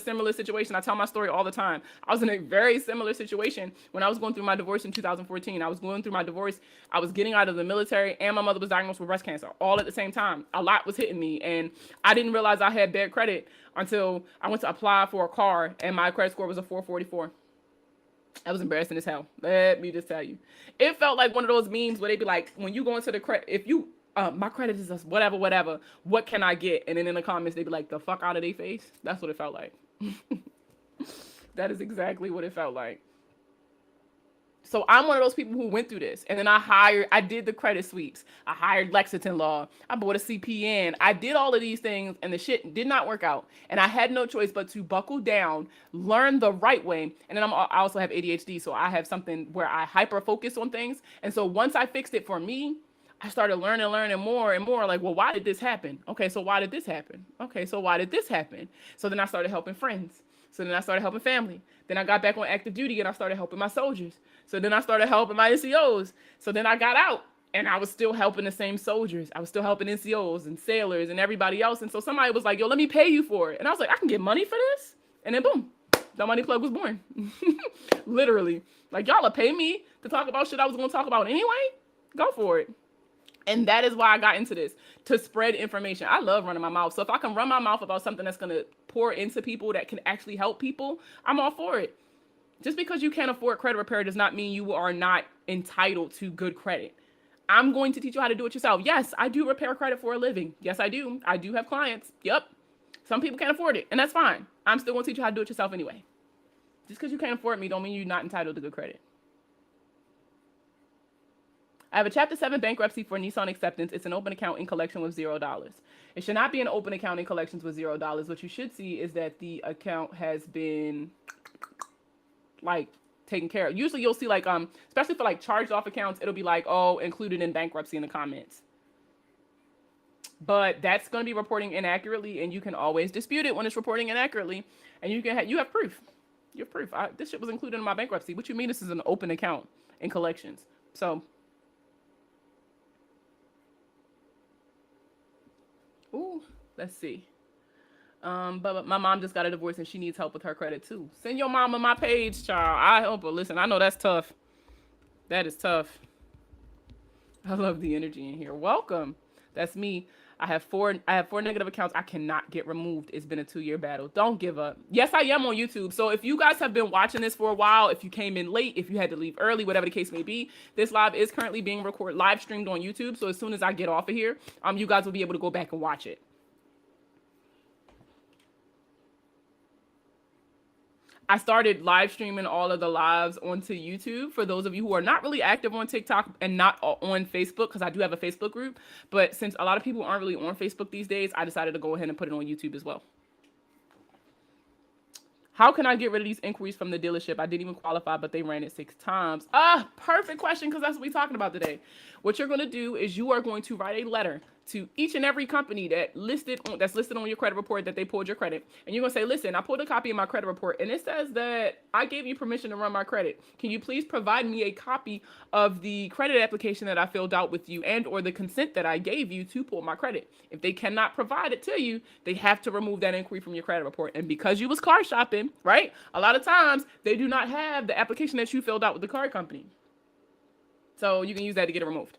similar situation. I tell my story all the time. I was in a very similar situation when I was going through my divorce in 2014. I was going through my divorce. I was getting out of the military and my mother was diagnosed with breast cancer all at the same time. A lot was hitting me and I didn't realize I had bad credit until I went to apply for a car and my credit score was a 444. That was embarrassing as hell. Let me just tell you. It felt like one of those memes where they'd be like, when you go into the credit, if you, my credit is whatever, what can I get? And then in the comments, they'd be like, the fuck out of their face. That's what it felt like. That is exactly what it felt like. So I'm one of those people who went through this. And then I did the credit sweeps. I hired Lexington Law. I bought a CPN. I did all of these things and the shit did not work out. And I had no choice but to buckle down, learn the right way. And then I also have ADHD. So I have something where I hyper focus on things. And so once I fixed it for me, I started learning more and more. Like, well, why did this happen? Okay, so why did this happen? Okay, so why did this happen? So then I started helping friends. So then I started helping family. Then I got back on active duty and I started helping my soldiers. So then I started helping my NCOs. So then I got out and I was still helping the same soldiers. I was still helping NCOs and sailors and everybody else. And so somebody was like, yo, let me pay you for it. And I was like, I can get money for this? And then boom, the money plug was born. Literally. Like, y'all will pay me to talk about shit I was going to talk about anyway? Go for it. And that is why I got into this, to spread information. I love running my mouth. So if I can run my mouth about something that's going to pour into people that can actually help people, I'm all for it. Just because you can't afford credit repair does not mean you are not entitled to good credit. I'm going to teach you how to do it yourself. Yes, I do repair credit for a living. Yes, I do. I do have clients. Yep. Some people can't afford it, and that's fine. I'm still going to teach you how to do it yourself anyway. Just because you can't afford me don't mean you're not entitled to good credit. I have a Chapter 7 bankruptcy for Nissan Acceptance. It's an open account in collection with $0. It should not be an open account in collections with $0. What you should see is that the account has been like taken care of. Usually you'll see like especially for like charged off accounts, it'll be like, oh, included in bankruptcy in the comments. But that's going to be reporting inaccurately, and you can always dispute it when it's reporting inaccurately, and you have proof. You have proof. This shit was included in my bankruptcy. What you mean this is an open account in collections? So, ooh, let's see. But my mom just got a divorce and she needs help with her credit too. Send your mama my page, child. I help her. Listen, I know that's tough. That is tough. I love the energy in here. Welcome. That's me. I have four negative accounts I cannot get removed. It's been a 2-year battle. Don't give up. Yes, I am on YouTube. So if you guys have been watching this for a while, if you came in late, if you had to leave early, whatever the case may be, this live is currently being live streamed on YouTube. So as soon as I get off of here, you guys will be able to go back and watch it. I started live streaming all of the lives onto YouTube for those of you who are not really active on TikTok and not on Facebook, because I do have a Facebook group. But since a lot of people aren't really on Facebook these days, I decided to go ahead and put it on YouTube as well. How can I get rid of these inquiries from the dealership? I didn't even qualify, but they ran it 6 times. Perfect question, because that's what we're talking about today. What you're going to do is you are going to write a letter to each and every company that's listed on your credit report that they pulled your credit. And you're going to say, listen, I pulled a copy of my credit report, and it says that I gave you permission to run my credit. Can you please provide me a copy of the credit application that I filled out with you and or the consent that I gave you to pull my credit? If they cannot provide it to you, they have to remove that inquiry from your credit report. And because you was car shopping, right? A lot of times they do not have the application that you filled out with the car company. So you can use that to get it removed.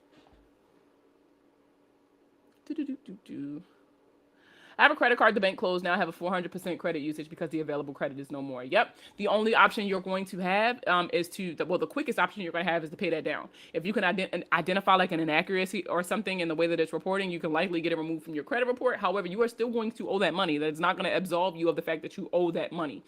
I have a credit card, the bank closed. Now I have a 400% credit usage because the available credit is no more. Yep. The only option you're going to have is the quickest option you're going to have is to pay that down. If you can identify like an inaccuracy or something in the way that it's reporting, you can likely get it removed from your credit report. However, you are still going to owe that money. That is not going to absolve you of the fact that you owe that money.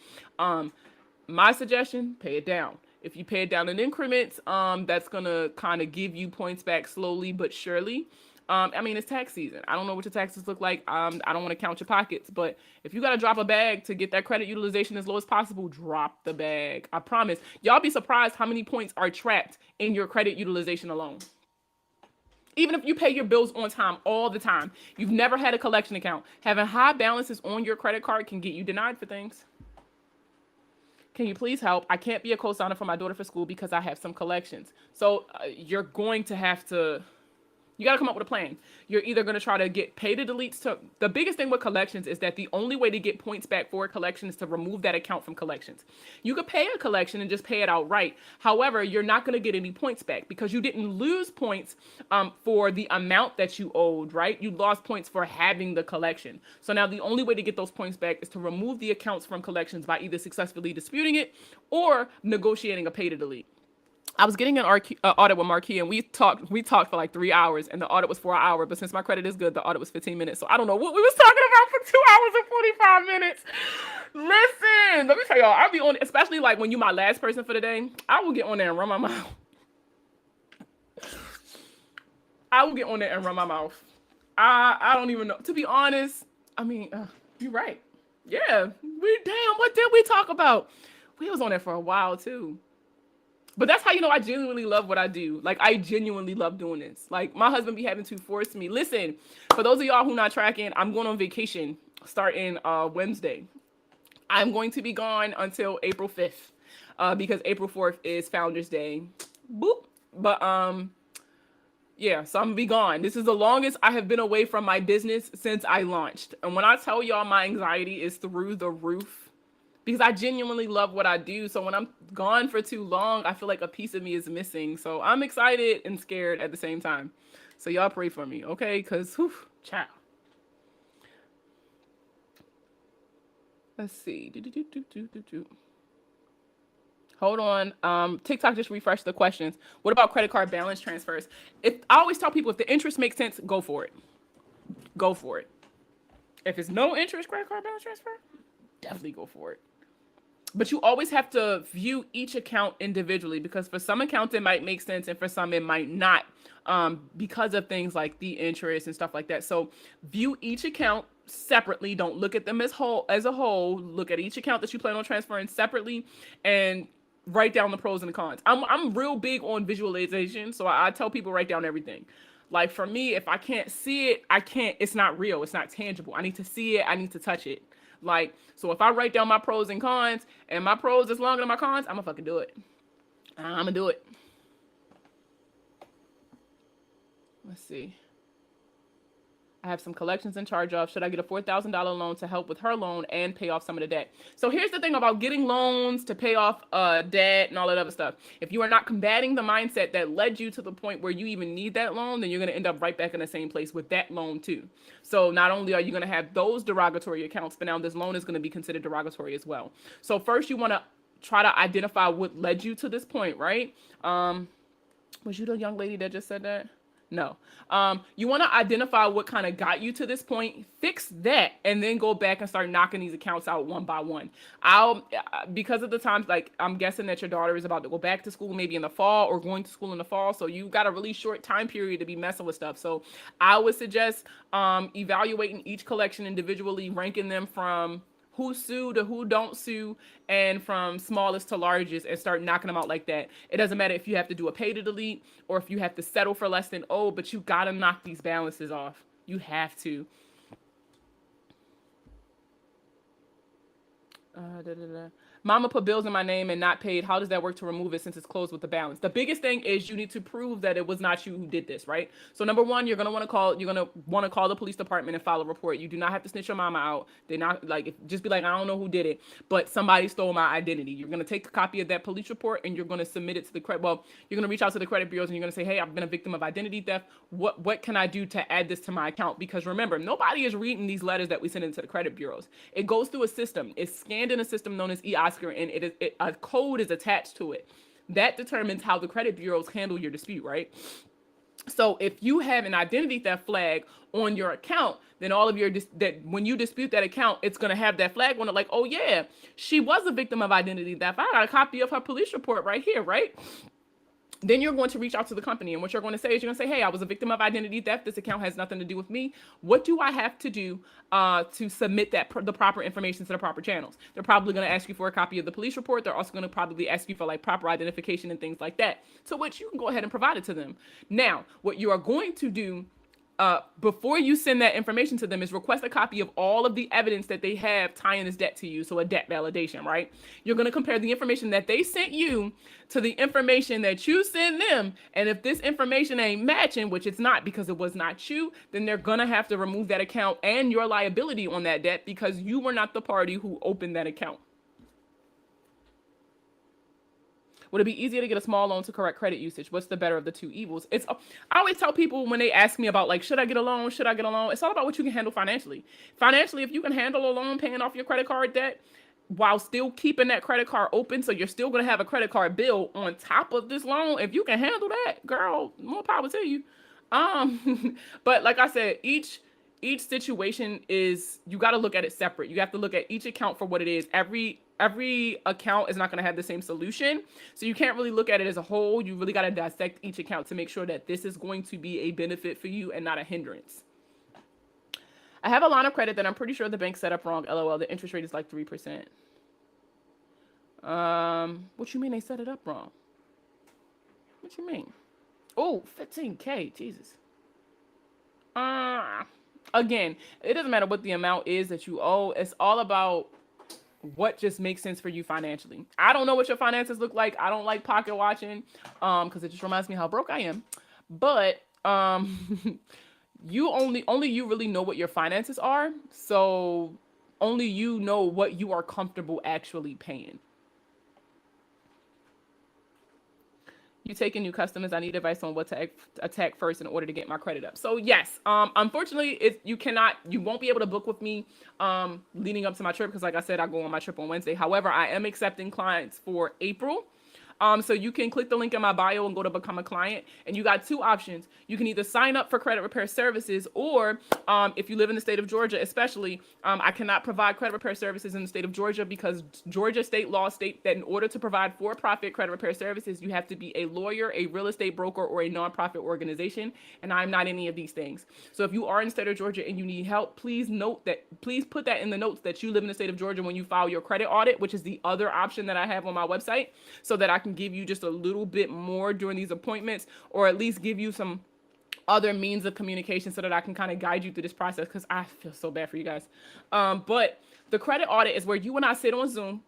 My suggestion, pay it down. If you pay it down in increments, that's going to kind of give you points back slowly but surely. I mean, it's tax season. I don't know what your taxes look like. I don't want to count your pockets, but if you got to drop a bag to get that credit utilization as low as possible, drop the bag. I promise. Y'all be surprised how many points are trapped in your credit utilization alone. Even if you pay your bills on time all the time, you've never had a collection account. Having high balances on your credit card can get you denied for things. Can you please help? I can't be a co-signer for my daughter for school because I have some collections. So you're going to have to... You got to come up with a plan. You're either going to try to pay to delete. So the biggest thing with collections is that the only way to get points back for a collection is to remove that account from collections. You could pay a collection and just pay it outright. However, you're not going to get any points back because you didn't lose points for the amount that you owed, right? You lost points for having the collection. So now the only way to get those points back is to remove the accounts from collections by either successfully disputing it or negotiating a pay to delete. I was getting an audit with Marquis, and we talked for like 3 hours, and the audit was for an hour. But since my credit is good, the audit was 15 minutes. So I don't know what we was talking about for 2 hours and 45 minutes. Listen, let me tell y'all, I'll be on, especially like when you my last person for the day, I will get on there and run my mouth. I don't even know. To be honest, I mean, you're right. Yeah, what did we talk about? We was on there for a while too. But that's how you know I genuinely love what I do. Like, I genuinely love doing this. Like, my husband be having to force me. Listen, for those of y'all who not tracking, I'm going on vacation starting Wednesday. I'm going to be gone until April 5th because April 4th is Founders Day. Boop. But, yeah, so I'm going to be gone. This is the longest I have been away from my business since I launched. And when I tell y'all my anxiety is through the roof, because I genuinely love what I do. So when I'm gone for too long, I feel like a piece of me is missing. So I'm excited and scared at the same time. So y'all pray for me, okay? Because, child. Let's see. Hold on. TikTok just refreshed the questions. What about credit card balance transfers? I always tell people if the interest makes sense, go for it. Go for it. If it's no interest credit card balance transfer, definitely go for it. But you always have to view each account individually because for some accounts it might make sense and for some it might not because of things like the interest and stuff like that. So view each account separately. Don't look at them as a whole. Look at each account that you plan on transferring separately and write down the pros and the cons. I'm real big on visualization, so I tell people write down everything. Like for me, if I can't see it, I can't. It's not real. It's not tangible. I need to see it. I need to touch it. Like so, if I write down my pros and cons, and my pros is longer than my cons, I'm gonna fucking do it. I'm gonna do it. Let's see. I have some collections in charge of. Should I get a $4,000 loan to help with her loan and pay off some of the debt? So here's the thing about getting loans to pay off debt and all that other stuff. If you are not combating the mindset that led you to the point where you even need that loan, then you're going to end up right back in the same place with that loan too. So not only are you going to have those derogatory accounts, but now this loan is going to be considered derogatory as well. So first you want to try to identify what led you to this point, right? Was you the young lady that just said that? No. You want to identify what kind of got you to this point, fix that, and then go back and start knocking these accounts out one by one. Because of the times, like I'm guessing that your daughter is about to go back to school maybe in the fall or going to school in the fall. So you got a really short time period to be messing with stuff. So I would suggest evaluating each collection individually, ranking them from who sue to who don't sue, and from smallest to largest, and start knocking them out like that. It doesn't matter if you have to do a pay to delete or if you have to settle for less than but you gotta knock these balances off. You have to. Mama put bills in my name and not paid. How does that work to remove it since it's closed with the balance? The biggest thing is you need to prove that it was not you who did this, right? So number one, you're gonna want to call the police department and file a report. You do not have to snitch your mama out. They're not just be like, I don't know who did it, but somebody stole my identity. You're gonna take a copy of that police report and you're gonna submit it to the credit. Well, you're gonna reach out to the credit bureaus and you're gonna say, hey, I've been a victim of identity theft. What can I do to add this to my account? Because remember, nobody is reading these letters that we send into the credit bureaus. It goes through a system. It's scanned in a system known as eOscar, and a code is attached to it. That determines how the credit bureaus handle your dispute, right? So if you have an identity theft flag on your account, then all of that when you dispute that account, it's going to have that flag on it, like, oh yeah, she was a victim of identity theft. I got a copy of her police report right here, right? Then you're going to reach out to the company, and what you're going to say is you're going to say, hey, I was a victim of identity theft. This account has nothing to do with me. What do I have to do to submit the proper information to the proper channels? They're probably going to ask you for a copy of the police report. They're also going to probably ask you for like proper identification and things like that, to which you can go ahead and provide it to them. Now, what you are going to do before you send that information to them is request a copy of all of the evidence that they have tying this debt to you. So a debt validation, right? You're going to compare the information that they sent you to the information that you send them. And if this information ain't matching, which it's not because it was not you, then they're going to have to remove that account and your liability on that debt because you were not the party who opened that account. Would it be easier to get a small loan to correct credit usage? What's the better of the two evils? I always tell people when they ask me about like, should I get a loan? Should I get a loan? It's all about what you can handle financially. Financially, if you can handle a loan paying off your credit card debt while still keeping that credit card open, so you're still going to have a credit card bill on top of this loan. If you can handle that, girl, more power to you. But like I said, each situation is, you got to look at it separate. You have to look at each account for what it is. Every account is not going to have the same solution. So you can't really look at it as a whole. You really got to dissect each account to make sure that this is going to be a benefit for you and not a hindrance. I have a line of credit that I'm pretty sure the bank set up wrong. LOL, the interest rate is like 3%. What you mean they set it up wrong? What you mean? Oh, 15K, Jesus. Again, it doesn't matter what the amount is that you owe. It's all about what just makes sense for you financially. I don't know what your finances look like. I don't like pocket watching because it just reminds me how broke I am. But you only you really know what your finances are. So only you know what you are comfortable actually paying. You taking new customers. I need advice on what to attack first in order to get my credit up. So yes, unfortunately, you won't be able to book with me leading up to my trip because like I said, I go on my trip on Wednesday. However, I am accepting clients for April. So you can click the link in my bio and go to become a client. And you got two options. You can either sign up for credit repair services, or if you live in the state of Georgia, especially, I cannot provide credit repair services in the state of Georgia because Georgia state law state that in order to provide for-profit credit repair services, you have to be a lawyer, a real estate broker, or a nonprofit organization. And I'm not any of these things. So if you are in the state of Georgia and you need help, please put that in the notes that you live in the state of Georgia when you file your credit audit, which is the other option that I have on my website, so that I can give you just a little bit more during these appointments, or at least give you some other means of communication so that I can kind of guide you through this process, because I feel so bad for you guys. But the credit audit is where you and I sit on Zoom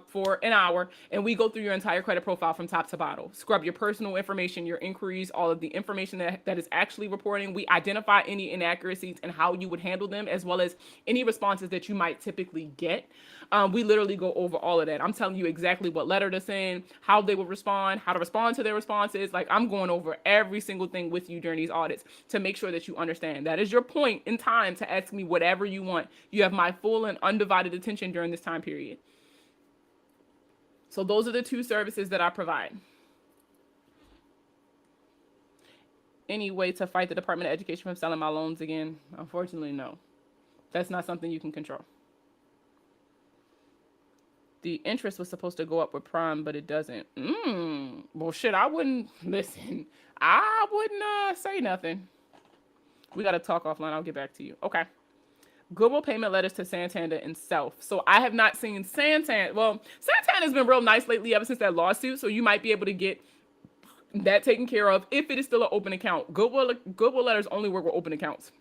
for an hour and we go through your entire credit profile from top to bottom, scrub your personal information, your inquiries, all of the information that is actually reporting. We identify any inaccuracies and how you would handle them, as well as any responses that you might typically get. We literally go over all of that. I'm telling you exactly what letter to send, how they will respond, how to respond to their responses. Like, I'm going over every single thing with you during these audits to make sure that you understand. That is your point in time to ask me whatever you want. You have my full and undivided attention during this time period. So those are the two services that I provide. Any way to fight the Department of Education from selling my loans again? Unfortunately, no. That's not something you can control. The interest was supposed to go up with prime, but it doesn't. Well, shit, I wouldn't listen. I wouldn't say nothing. We got to talk offline. I'll get back to you. Okay. Goodwill payment letters to Santander and Self. So I have not seen Santander. Well, Santander's been real nice lately ever since that lawsuit. So you might be able to get that taken care of if it is still an open account. Goodwill letters only work with open accounts.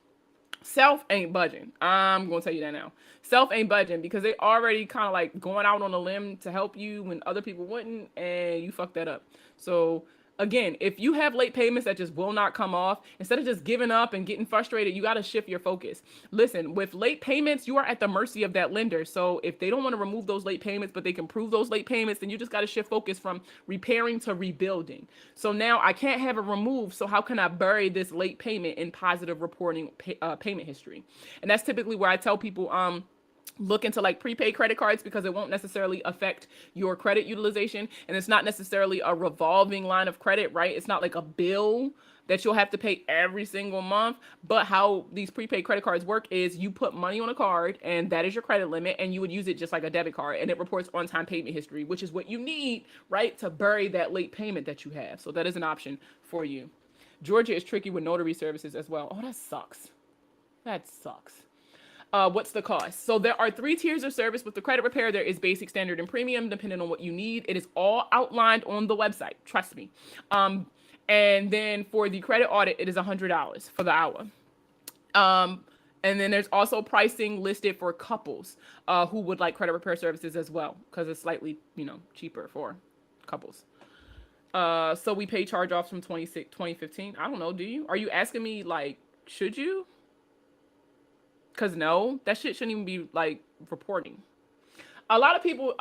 Self ain't budging. I'm going to tell you that now. Self ain't budging because they already kind of like going out on a limb to help you when other people wouldn't, and you fucked that up. So again, if you have late payments that just will not come off, instead of just giving up and getting frustrated, you got to shift your focus. Listen, with late payments, you are at the mercy of that lender. So if they don't want to remove those late payments, but they can prove those late payments, then you just got to shift focus from repairing to rebuilding. So now I can't have it removed. So how can I bury this late payment in positive reporting payment history? And that's typically where I tell people, look into like prepaid credit cards, because it won't necessarily affect your credit utilization, and it's not necessarily a revolving line of credit, right? It's not like a bill that you'll have to pay every single month. But how these prepaid credit cards work is you put money on a card and that is your credit limit, and you would use it just like a debit card, and it reports on-time payment history, which is what you need, right, to bury that late payment that you have. So that is an option for you. Georgia is tricky with notary services as well. Oh, that sucks. That sucks. What's the cost? So there are 3 tiers of service with the credit repair. There is basic, standard, and premium, depending on what you need. It is all outlined on the website. Trust me. And then for the credit audit, it is $100 for the hour. And then there's also pricing listed for couples who would like credit repair services as well, because it's slightly, cheaper for couples. So we pay charge-offs from 2015. I don't know. Do you? Are you asking me, like, should you? Because no, that shit shouldn't even be like reporting. A lot of people,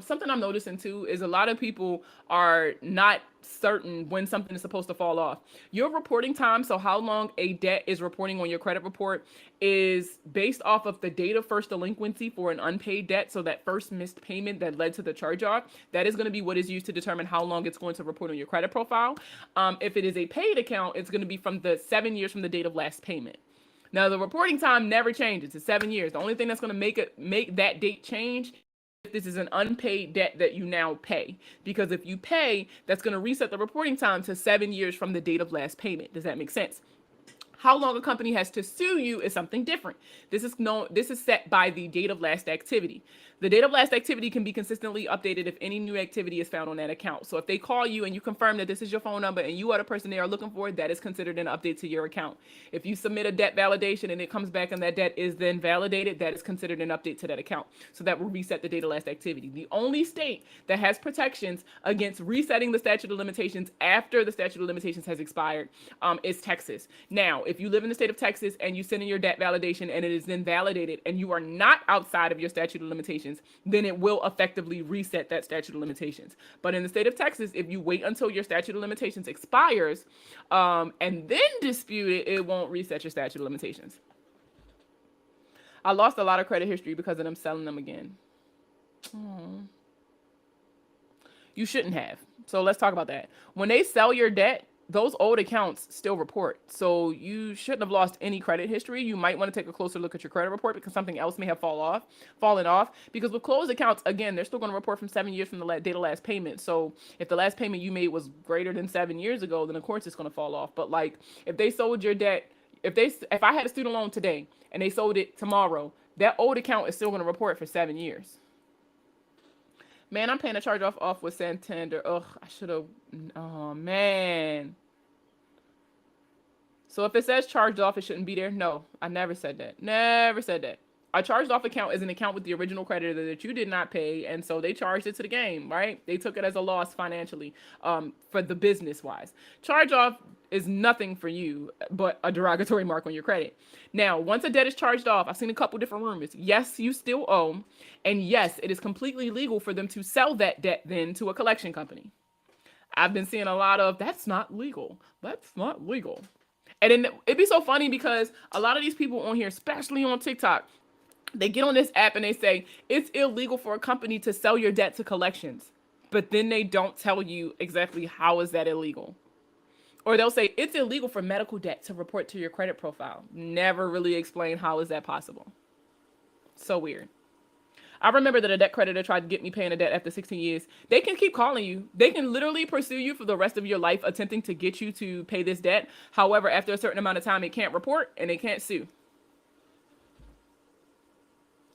something I'm noticing too is a lot of people are not certain when something is supposed to fall off. Your reporting time, so how long a debt is reporting on your credit report, is based off of the date of first delinquency for an unpaid debt. So that first missed payment that led to the charge off, that is going to be what is used to determine how long it's going to report on your credit profile. If it is a paid account, it's going to be from the 7 years from the date of last payment. Now, the reporting time never changes. It's 7 years. The only thing that's going to make that date change if this is an unpaid debt that you now pay. Because if you pay, that's going to reset the reporting time to 7 years from the date of last payment. Does that make sense? How long a company has to sue you is something different. This is set by the date of last activity. The date of last activity can be consistently updated if any new activity is found on that account. So if they call you and you confirm that this is your phone number and you are the person they are looking for, that is considered an update to your account. If you submit a debt validation and it comes back and that debt is then validated, that is considered an update to that account. So that will reset the date of last activity. The only state that has protections against resetting the statute of limitations after the statute of limitations has expired is Texas. Now, if you live in the state of Texas and you send in your debt validation and it is then validated and you are not outside of your statute of limitations, then it will effectively reset that statute of limitations. But in the state of Texas, if you wait until your statute of limitations expires and then dispute it, it won't reset your statute of limitations. I lost a lot of credit history because of them selling them again. You shouldn't have. So let's talk about that. When they sell your debt, those old accounts still report. So you shouldn't have lost any credit history. You might want to take a closer look at your credit report because something else may have fallen off. Because with closed accounts, again, they're still going to report from 7 years from the date of last payment. So if the last payment you made was greater than 7 years ago, then of course it's going to fall off. But like if they sold your debt, if I had a student loan today and they sold it tomorrow, that old account is still going to report for 7 years. Man, I'm paying a charge off with Santander. Ugh, I should have. Oh man. So if it says charged off, it shouldn't be there. No, I never said that. Never said that. A charged off account is an account with the original creditor that you did not pay, and so they charged it to the game, right? They took it as a loss financially, for the business wise. Charge off is nothing for you but a derogatory mark on your credit. Now, once a debt is charged off, I've seen a couple different rumors. Yes, you still owe, and yes, it is completely legal for them to sell that debt then to a collection company. I've been seeing a lot of that's not legal. That's not legal. And then it'd be so funny because a lot of these people on here, especially on TikTok, they get on this app and they say it's illegal for a company to sell your debt to collections, but then they don't tell you exactly how is that illegal. Or they'll say it's illegal for medical debt to report to your credit profile. Never really explain how is that possible. So weird. I remember that a debt creditor tried to get me paying a debt after 16 years. They can keep calling you. They can literally pursue you for the rest of your life attempting to get you to pay this debt. However, after a certain amount of time, it can't report and they can't sue.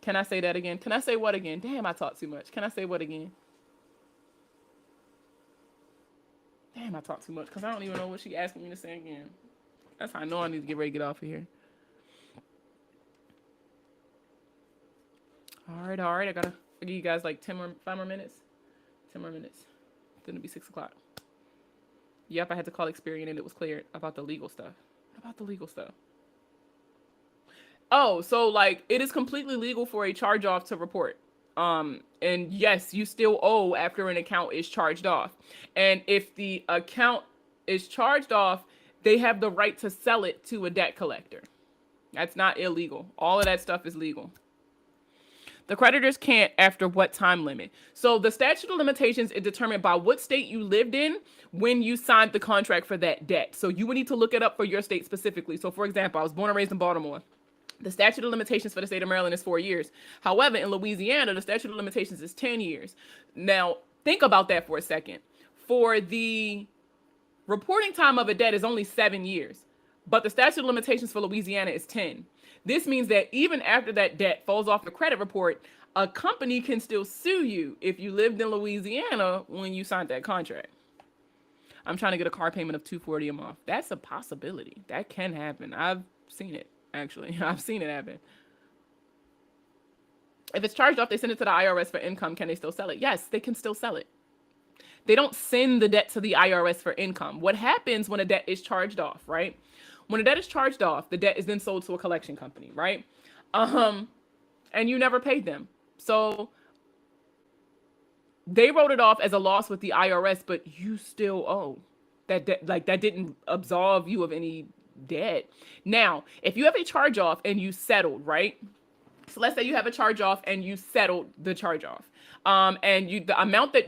Can I say that again? Can I say what again? Damn, I talk too much. Can I say what again? Damn, I talk too much because I don't even know what she asking me to say again. That's how I know I need to get ready to get off of here. All right. I gotta give you guys like 5 more minutes. 10 more minutes. Then it'll be 6 o'clock. Yep, I had to call Experian and it was cleared about the legal stuff. Oh, so like it is completely legal for a charge off to report. And yes, you still owe after an account is charged off. And if the account is charged off, they have the right to sell it to a debt collector. That's not illegal. All of that stuff is legal. The creditors can't after what time limit? So the statute of limitations is determined by what state you lived in when you signed the contract for that debt. So you would need to look it up for your state specifically. So for example, I was born and raised in Baltimore. The statute of limitations for the state of Maryland is 4 years. However, in Louisiana, the statute of limitations is 10 years. Now, think about that for a second. For the reporting time of a debt is only 7 years, but the statute of limitations for Louisiana is 10. This means that even after that debt falls off the credit report, a company can still sue you if you lived in Louisiana when you signed that contract. I'm trying to get a car payment of $240 a month. That's a possibility. That can happen. I've seen it, actually. I've seen it happen. If it's charged off, they send it to the IRS for income. Can they still sell it? Yes, they can still sell it. They don't send the debt to the IRS for income. What happens when a debt is charged off, right? When a debt is charged off, the debt is then sold to a collection company, right? And you never paid them. So they wrote it off as a loss with the IRS, but you still owe that debt. Like that didn't absolve you of any debt. Now, if you have a charge off and you settled, right? So let's say you have a charge off and you settled the charge off. And the amount that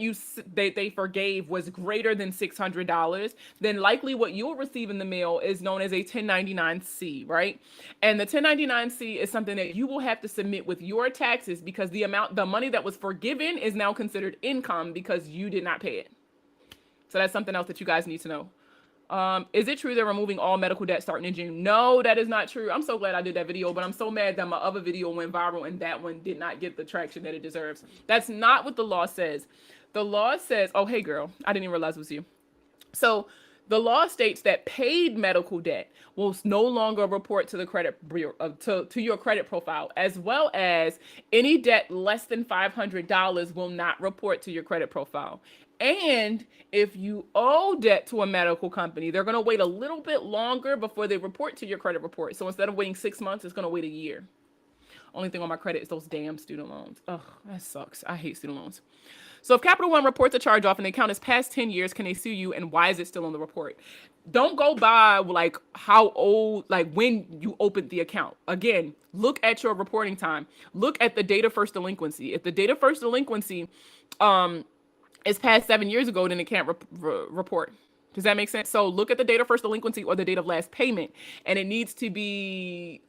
they forgave was greater than $600, then likely what you'll receive in the mail is known as a 1099-C, right? And the 1099-C is something that you will have to submit with your taxes because the money that was forgiven is now considered income because you did not pay it. So that's something else that you guys need to know. Is it true they're removing all medical debt starting in June? No, that is not true. I'm so glad I did that video, but I'm so mad that my other video went viral and that one did not get the traction that it deserves. That's not what the law says. The law says, oh, hey girl, I didn't even realize it was you. So the law states that paid medical debt will no longer report to the credit bureau, to your credit profile, as well as any debt less than $500 will not report to your credit profile. And if you owe debt to a medical company, they're going to wait a little bit longer before they report to your credit report. So instead of waiting 6 months, it's going to wait a year. Only thing on my credit is those damn student loans. Ugh, that sucks. I hate student loans. So if Capital One reports a charge off and the account is past 10 years, can they sue you? And why is it still on the report? Don't go by like how old, like when you opened the account. Again, look at your reporting time. Look at the date of first delinquency. If the date of first delinquency, it's past 7 years ago, then it can't report. Does that make sense? So look at the date of first delinquency or the date of last payment, and it needs to be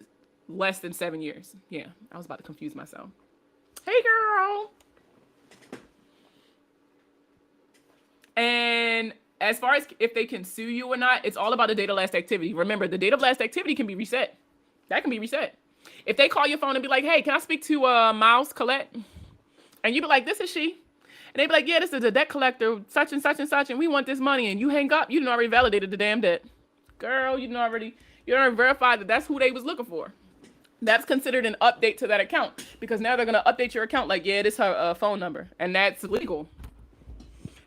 less than 7 years. Yeah, I was about to confuse myself. Hey, girl. And as far as if they can sue you or not, it's all about the date of last activity. Remember, the date of last activity can be reset. That can be reset. If they call your phone and be like, hey, can I speak to Miles Colette? And you be like, this is she. And they be like, yeah, this is a debt collector, such and such and such, and we want this money. And you hang up, you done already validated the damn debt. Girl, you already verified that that's who they was looking for. That's considered an update to that account, because now they're going to update your account like, yeah, this is her phone number. And that's legal.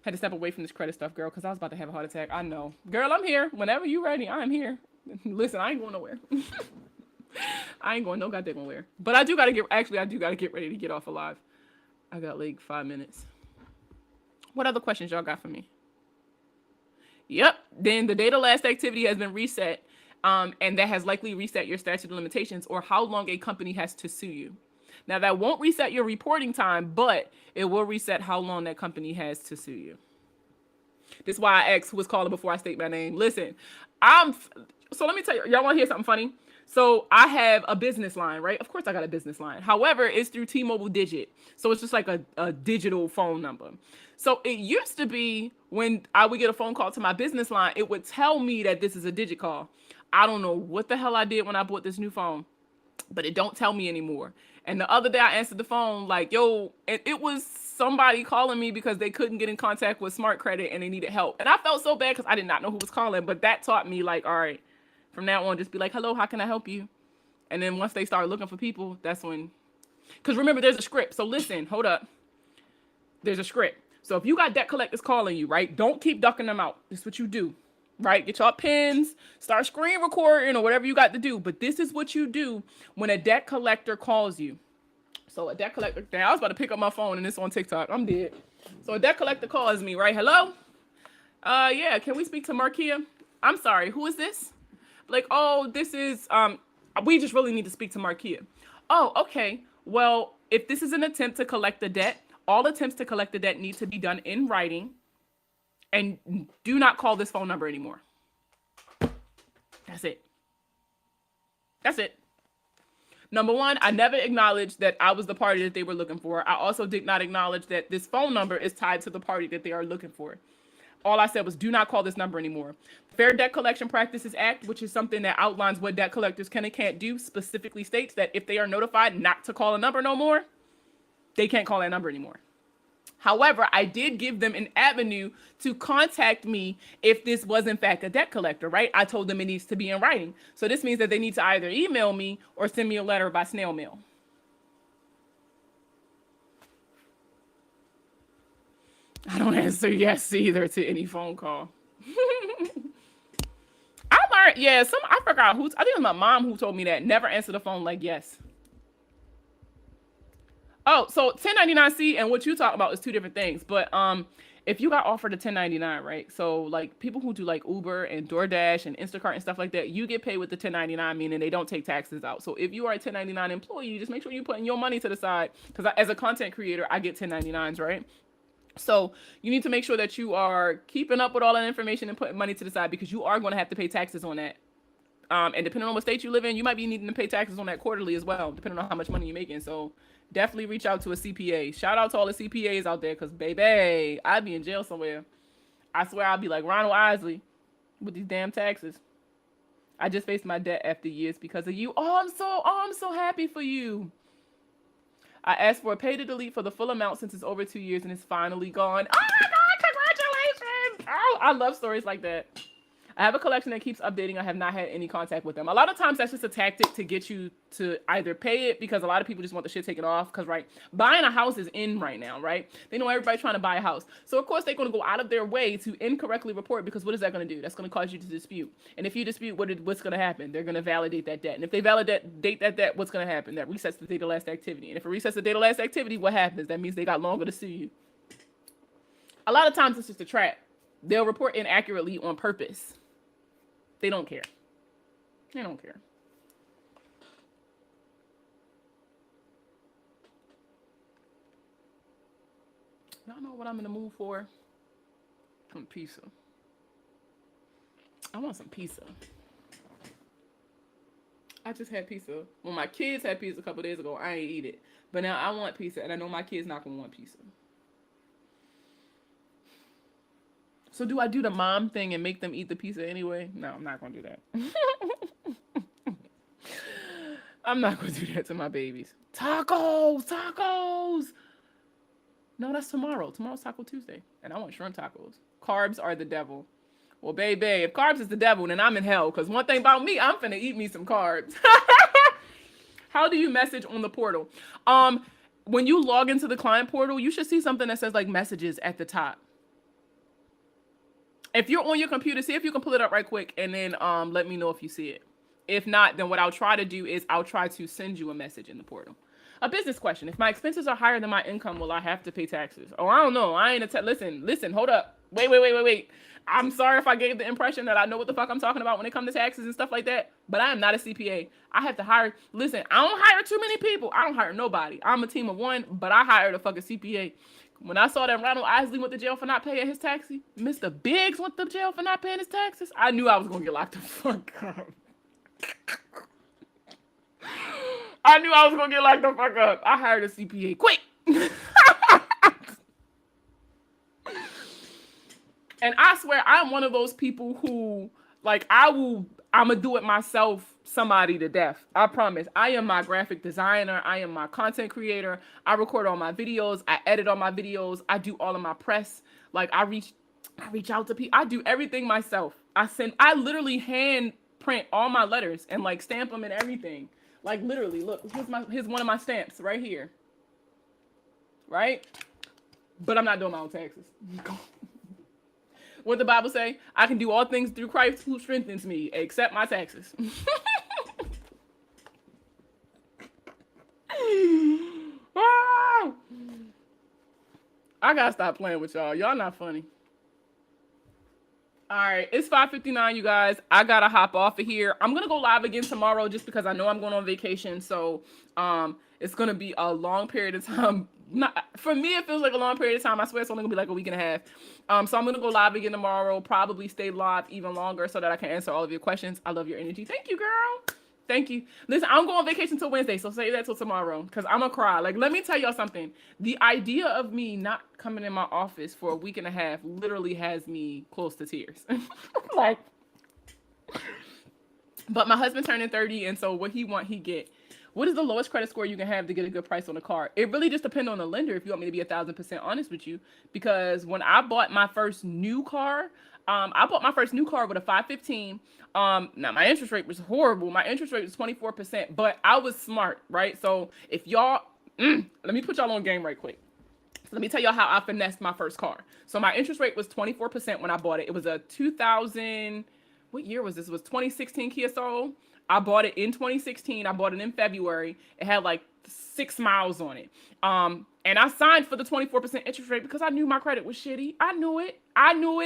Had to step away from this credit stuff, girl, because I was about to have a heart attack. I know. Girl, I'm here. Whenever you ready, I'm here. Listen, I ain't going nowhere. I ain't going no goddamn nowhere. But I do got to get ready to get off alive. I got like 5 minutes. What other questions y'all got for me? Yep. Then the date of last activity has been reset. And that has likely reset your statute of limitations or how long a company has to sue you. Now, that won't reset your reporting time, but it will reset how long that company has to sue you. This is why I asked who was calling before I state my name. Listen, so let me tell you, y'all want to hear something funny? So I have a business line, right? Of course I got a business line. However, it's through T-Mobile Digit. So it's just like a digital phone number. So it used to be when I would get a phone call to my business line, it would tell me that this is a digit call. I don't know what the hell I did when I bought this new phone, but it don't tell me anymore. And the other day I answered the phone like, yo, and it was somebody calling me because they couldn't get in contact with Smart Credit and they needed help. And I felt so bad because I did not know who was calling, but that taught me like, all right, from now on, just be like, hello, how can I help you? And then once they start looking for people, that's when, because remember, there's a script. So listen, hold up. There's a script. So if you got debt collectors calling you, right, don't keep ducking them out. This is what you do, right? Get your pens, start screen recording or whatever you got to do. But this is what you do when a debt collector calls you. So a debt collector, I was about to pick up my phone and it's on TikTok. I'm dead. So a debt collector calls me, right? Hello? Yeah, can we speak to Markia? I'm sorry, who is this? Like, oh, this is, we just really need to speak to Markia. Oh, okay. Well, if this is an attempt to collect the debt, all attempts to collect the debt need to be done in writing, and do not call this phone number anymore. That's it. That's it. Number one, I never acknowledged that I was the party that they were looking for. I also did not acknowledge that this phone number is tied to the party that they are looking for. All I said was, do not call this number anymore. Fair Debt Collection Practices Act, which is something that outlines what debt collectors can and can't do, specifically states that if they are notified not to call a number no more, they can't call that number anymore. However, I did give them an avenue to contact me if this was in fact a debt collector, right? I told them it needs to be in writing. So this means that they need to either email me or send me a letter by snail mail. I don't answer yes either to any phone call. I learned, yeah, I forgot who, I think it was my mom who told me that. Never answer the phone like yes. Oh, so 1099-C and what you talk about is two different things. But if you got offered a 1099, right? So like people who do like Uber and DoorDash and Instacart and stuff like that, you get paid with the 1099, meaning they don't take taxes out. So if you are a 1099 employee, you just make sure you're putting your money to the side. Because as a content creator, I get 1099s, right? So you need to make sure that you are keeping up with all that information and putting money to the side, because you are going to have to pay taxes on that. And depending on what state you live in, you might be needing to pay taxes on that quarterly as well, depending on how much money you're making. So definitely reach out to a CPA. Shout out to all the CPAs out there, because baby, I'd be in jail somewhere. I swear I'd be like Ronald Isley with these damn taxes. I just faced my debt after years because of you. I'm so happy for you. I asked for a pay to delete for the full amount since it's over 2 years and it's finally gone. Oh my God, congratulations. Oh, I love stories like that. I have a collection that keeps updating. I have not had any contact with them. A lot of times that's just a tactic to get you to either pay it, because a lot of people just want the shit taken off. Because, right, buying a house is in right now, right? They know everybody's trying to buy a house. So, of course, they're going to go out of their way to incorrectly report, because what is that going to do? That's going to cause you to dispute. And if you dispute, what's going to happen? They're going to validate that debt. And if they validate that debt, what's going to happen? That resets the date of last activity. And if it resets the date of last activity, what happens? That means they got longer to sue you. A lot of times it's just a trap. They'll report inaccurately on purpose. They don't care. They don't care. Y'all know what I'm in the mood for? Some pizza. I want some pizza. I just had pizza. When my kids had pizza a couple days ago, I ain't eat it. But now I want pizza, and I know my kids not gonna want pizza. So do I do the mom thing and make them eat the pizza anyway? No, I'm not gonna do that. I'm not gonna do that to my babies. Tacos, tacos. No, that's tomorrow. Tomorrow's Taco Tuesday, and I want shrimp tacos. Carbs are the devil. Well, baby, if carbs is the devil, then I'm in hell. Cause one thing about me, I'm finna eat me some carbs. How do you message on the portal? When you log into the client portal, you should see something that says like messages at the top. If you're on your computer, see if you can pull it up right quick, and then let me know if you see it. If not, then what I'll try to do is I'll try to send you a message in the portal. A business question. If my expenses are higher than my income, will I have to pay taxes? Oh, I don't know. I ain't listen, hold up. Wait. I'm sorry if I gave the impression that I know what the fuck I'm talking about when it comes to taxes and stuff like that, but I am not a CPA. I have to hire, listen, I don't hire too many people. I don't hire nobody. I'm a team of one, but I hired a fucking CPA. When I saw that Ronald Isley went to jail for not paying his taxes, Mr. Biggs went to jail for not paying his taxes, I knew I was going to get locked the fuck up. I knew I was going to get locked the fuck up. I hired a CPA. Quick! And I swear, I'm one of those people who, like, I'm going to do it myself somebody to death. I promise. I am my graphic designer. I am my content creator. I record all my videos. I edit all my videos. I do all of my press. Like, I reach out to people. I do everything myself. I literally hand print all my letters and, like, stamp them and everything. Like, literally, look, here's one of my stamps right here. Right? But I'm not doing my own taxes. What the Bible say? I can do all things through Christ who strengthens me, except my taxes. I gotta stop playing with y'all. Y'all not funny. All right, it's 5:59, you guys. I gotta hop off of here. I'm gonna go live again tomorrow just because I know I'm going on vacation. So it's gonna be a long period of time. Not for me, it feels like a long period of time. I swear it's only gonna be like a week and a half. So I'm gonna go live again tomorrow. Probably stay live even longer so that I can answer all of your questions. I love your energy. Thank you, girl. Thank you. Listen, I'm going on vacation till Wednesday, so save that till tomorrow because I'm gonna cry. Like, let me tell y'all something. The idea of me not coming in my office for a week and a half literally has me close to tears. Like, but my husband turning 30, and so what he want, he get. What is the lowest credit score you can have to get a good price on a car? It really just depends on the lender, if you want me to be 1,000% honest with you. Because when I bought my first new car, with a 515. Now my interest rate was horrible. My interest rate was 24%, but I was smart, right? So if y'all, let me put y'all on game right quick. So let me tell y'all how I finessed my first car. So my interest rate was 24% when I bought it. It was a 2000, what year was this? It was 2016 Kia Soul. I bought it in 2016. I bought it in February. It had like 6 miles on it. And I signed for the 24% interest rate because I knew my credit was shitty. I knew it.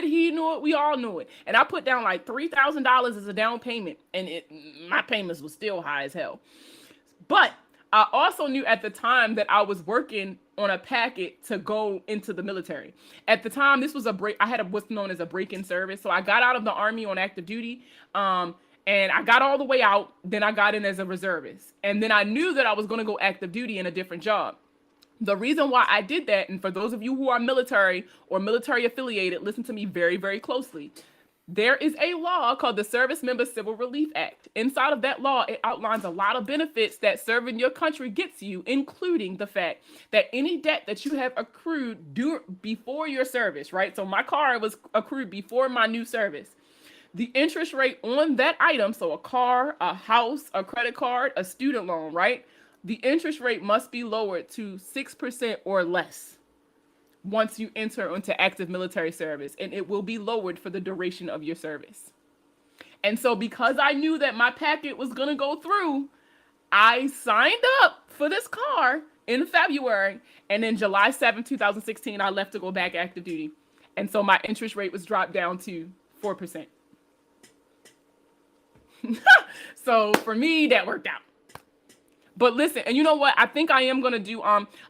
He knew it. We all knew it. And I put down like $3,000 as a down payment, and my payments was still high as hell. But I also knew at the time that I was working on a packet to go into the military. At the time, this was I had what's known as a break-in service. So I got out of the Army on active duty. And I got all the way out. Then I got in as a reservist. And then I knew that I was going to go active duty in a different job. The reason why I did that, and for those of you who are military or military affiliated, listen to me very, very closely. There is a law called the Service Member Civil Relief Act. Inside of that law, it outlines a lot of benefits that serving your country gets you, including the fact that any debt that you have accrued before your service, right? So my car was accrued before my new service. The interest rate on that item, so a car, a house, a credit card, a student loan, right? The interest rate must be lowered to 6% or less once you enter into active military service, and it will be lowered for the duration of your service. And so because I knew that my packet was going to go through, I signed up for this car in February, and then July 7, 2016, I left to go back active duty. And so my interest rate was dropped down to 4%. So for me, that worked out. But listen, and you know what? I think I am gonna do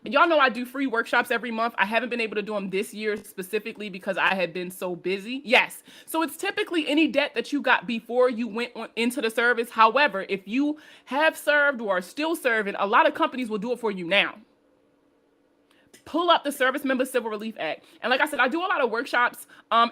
y'all know I do free workshops every month. I haven't been able to do them this year specifically because I have been so busy. Yes. So it's typically any debt that you got before you went into the service. However, if you have served or are still serving, a lot of companies will do it for you now. Pull up the Service Member Civil Relief Act. And like I said, I do a lot of workshops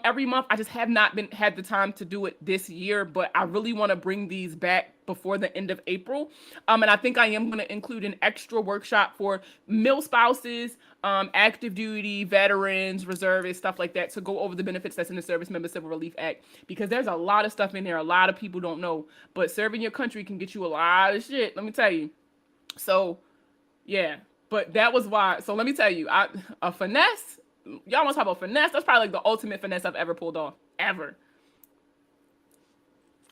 every month. I just have not had the time to do it this year, but I really want to bring these back before the end of April. And I think I am going to include an extra workshop for mil spouses, active duty, veterans, reservists, stuff like that, to go over the benefits that's in the Service Member Civil Relief Act, because there's a lot of stuff in there a lot of people don't know, but serving your country can get you a lot of shit, let me tell you. So yeah. But that was why. So let me tell you, a finesse. Y'all want to talk about finesse? That's probably like the ultimate finesse I've ever pulled off, ever.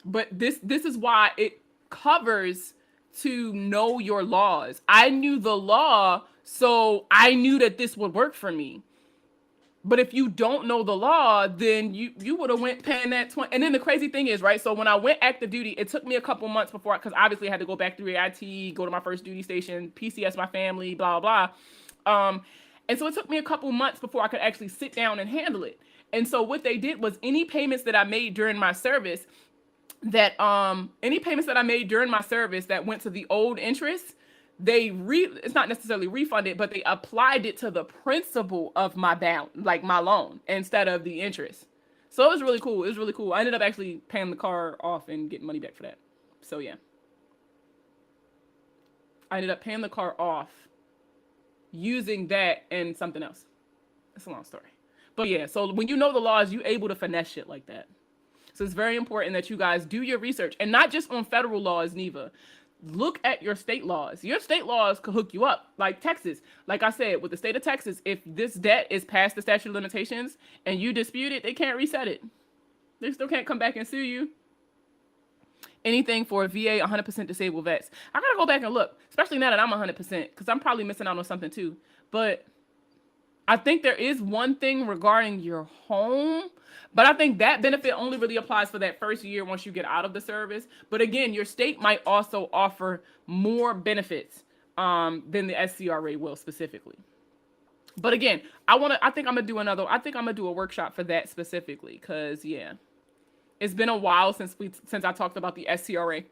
But this is why it covers to know your laws. I knew the law, so I knew that this would work for me. But if you don't know the law, then you would have went paying that 20. And then the crazy thing is, right? So when I went active duty, it took me a couple months before, because obviously I had to go back through AIT, go to my first duty station, PCS my family, blah, blah, blah. And so it took me a couple months before I could actually sit down and handle it. And so what they did was any payments that I made during my service that went to the old interest, it's not necessarily refunded, but they applied it to the principal of my balance, like my loan, instead of the interest. So it was really cool. It was really cool. I ended up actually paying the car off and getting money back for that. So yeah, I ended up paying the car off using that and something else. It's a long story. But yeah, so when you know the laws, you're able to finesse shit like that. So it's very important that you guys do your research, and not just on federal laws, Neva. Look at your state laws. Your state laws could hook you up, like Texas. Like I said, with the state of Texas, if this debt is past the statute of limitations and you dispute it, they can't reset it. They still can't come back and sue you. Anything for VA 100% disabled vets. I gotta go back and look, especially now that I'm 100%, because I'm probably missing out on something too. But I think there is one thing regarding your home, but I think that benefit only really applies for that first year once you get out of the service. But again, your state might also offer more benefits than the SCRA will specifically. But again, I think I'm gonna do a workshop for that specifically, because yeah, it's been a while since I talked about the SCRA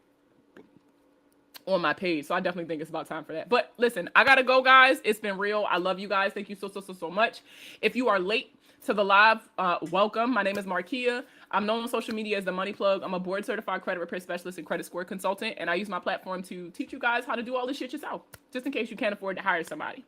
on my page, so I definitely think it's about time for that. But listen, I gotta go, guys. It's been real. I love you guys. Thank you so much. If you are late to the live, welcome. My name is Markia. I'm known on social media as the Money Plug. I'm a board certified credit repair specialist and credit score consultant, and I use my platform to teach you guys how to do all this shit yourself, just in case you can't afford to hire somebody.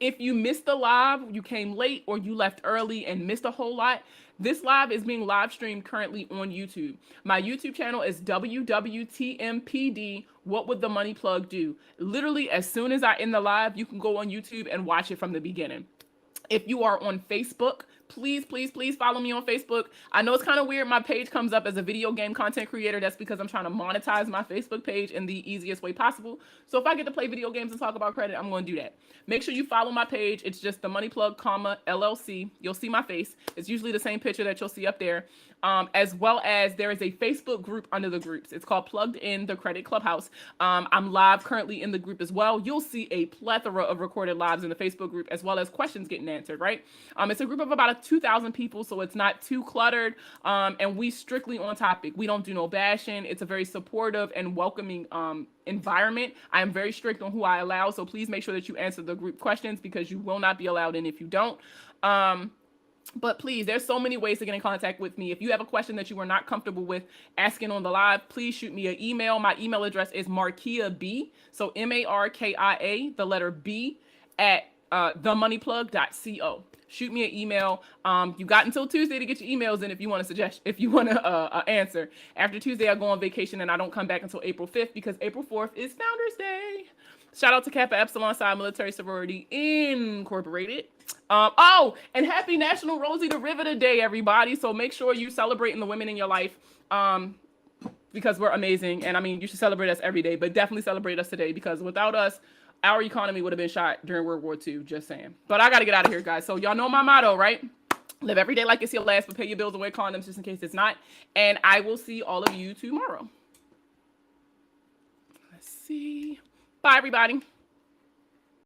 If you missed the live, you came late, or you left early and missed a whole lot, this live is being live streamed currently on YouTube. My YouTube channel is WWTMPD. What would the Money Plug do? Literally, as soon as I end the live, you can go on YouTube and watch it from the beginning. If you are on Facebook, please follow me on Facebook. I know it's kind of weird. My page comes up as a video game content creator. That's because I'm trying to monetize my Facebook page in the easiest way possible. So if I get to play video games and talk about credit, I'm going to do that. Make sure you follow my page. It's just the Money Plug, LLC. You'll see my face. It's usually the same picture that you'll see up there. As well as there is a Facebook group under the groups. It's called Plugged In, the Credit Clubhouse. I'm live currently in the group as well. You'll see a plethora of recorded lives in the Facebook group, as well as questions getting answered, right? It's a group of about 2,000 people, so it's not too cluttered. And we strictly on topic. We don't do no bashing. It's a very supportive and welcoming environment. I am very strict on who I allow, so please make sure that you answer the group questions, because you will not be allowed in if you don't. But please, there's so many ways to get in contact with me. If you have a question that you are not comfortable with asking on the live, please shoot me an email. My email address is markiab, so MARKIA, the letter B, at themoneyplug.co. Shoot me an email. You got until Tuesday to get your emails in if you want to answer. After Tuesday, I go on vacation and I don't come back until April 5th, because April 4th is Founders Day. Shout out to Kappa Epsilon Psi Military Sorority Incorporated. And happy National Rosie the Riveter Day, everybody. So make sure you celebrating the women in your life, because we're amazing. And I mean, you should celebrate us every day, but definitely celebrate us today, because without us, our economy would have been shot during World War II, just saying. But I got to get out of here, guys. So y'all know my motto, right? Live every day like it's your last, but pay your bills and wear condoms just in case it's not. And I will see all of you tomorrow. Let's see. Bye, everybody.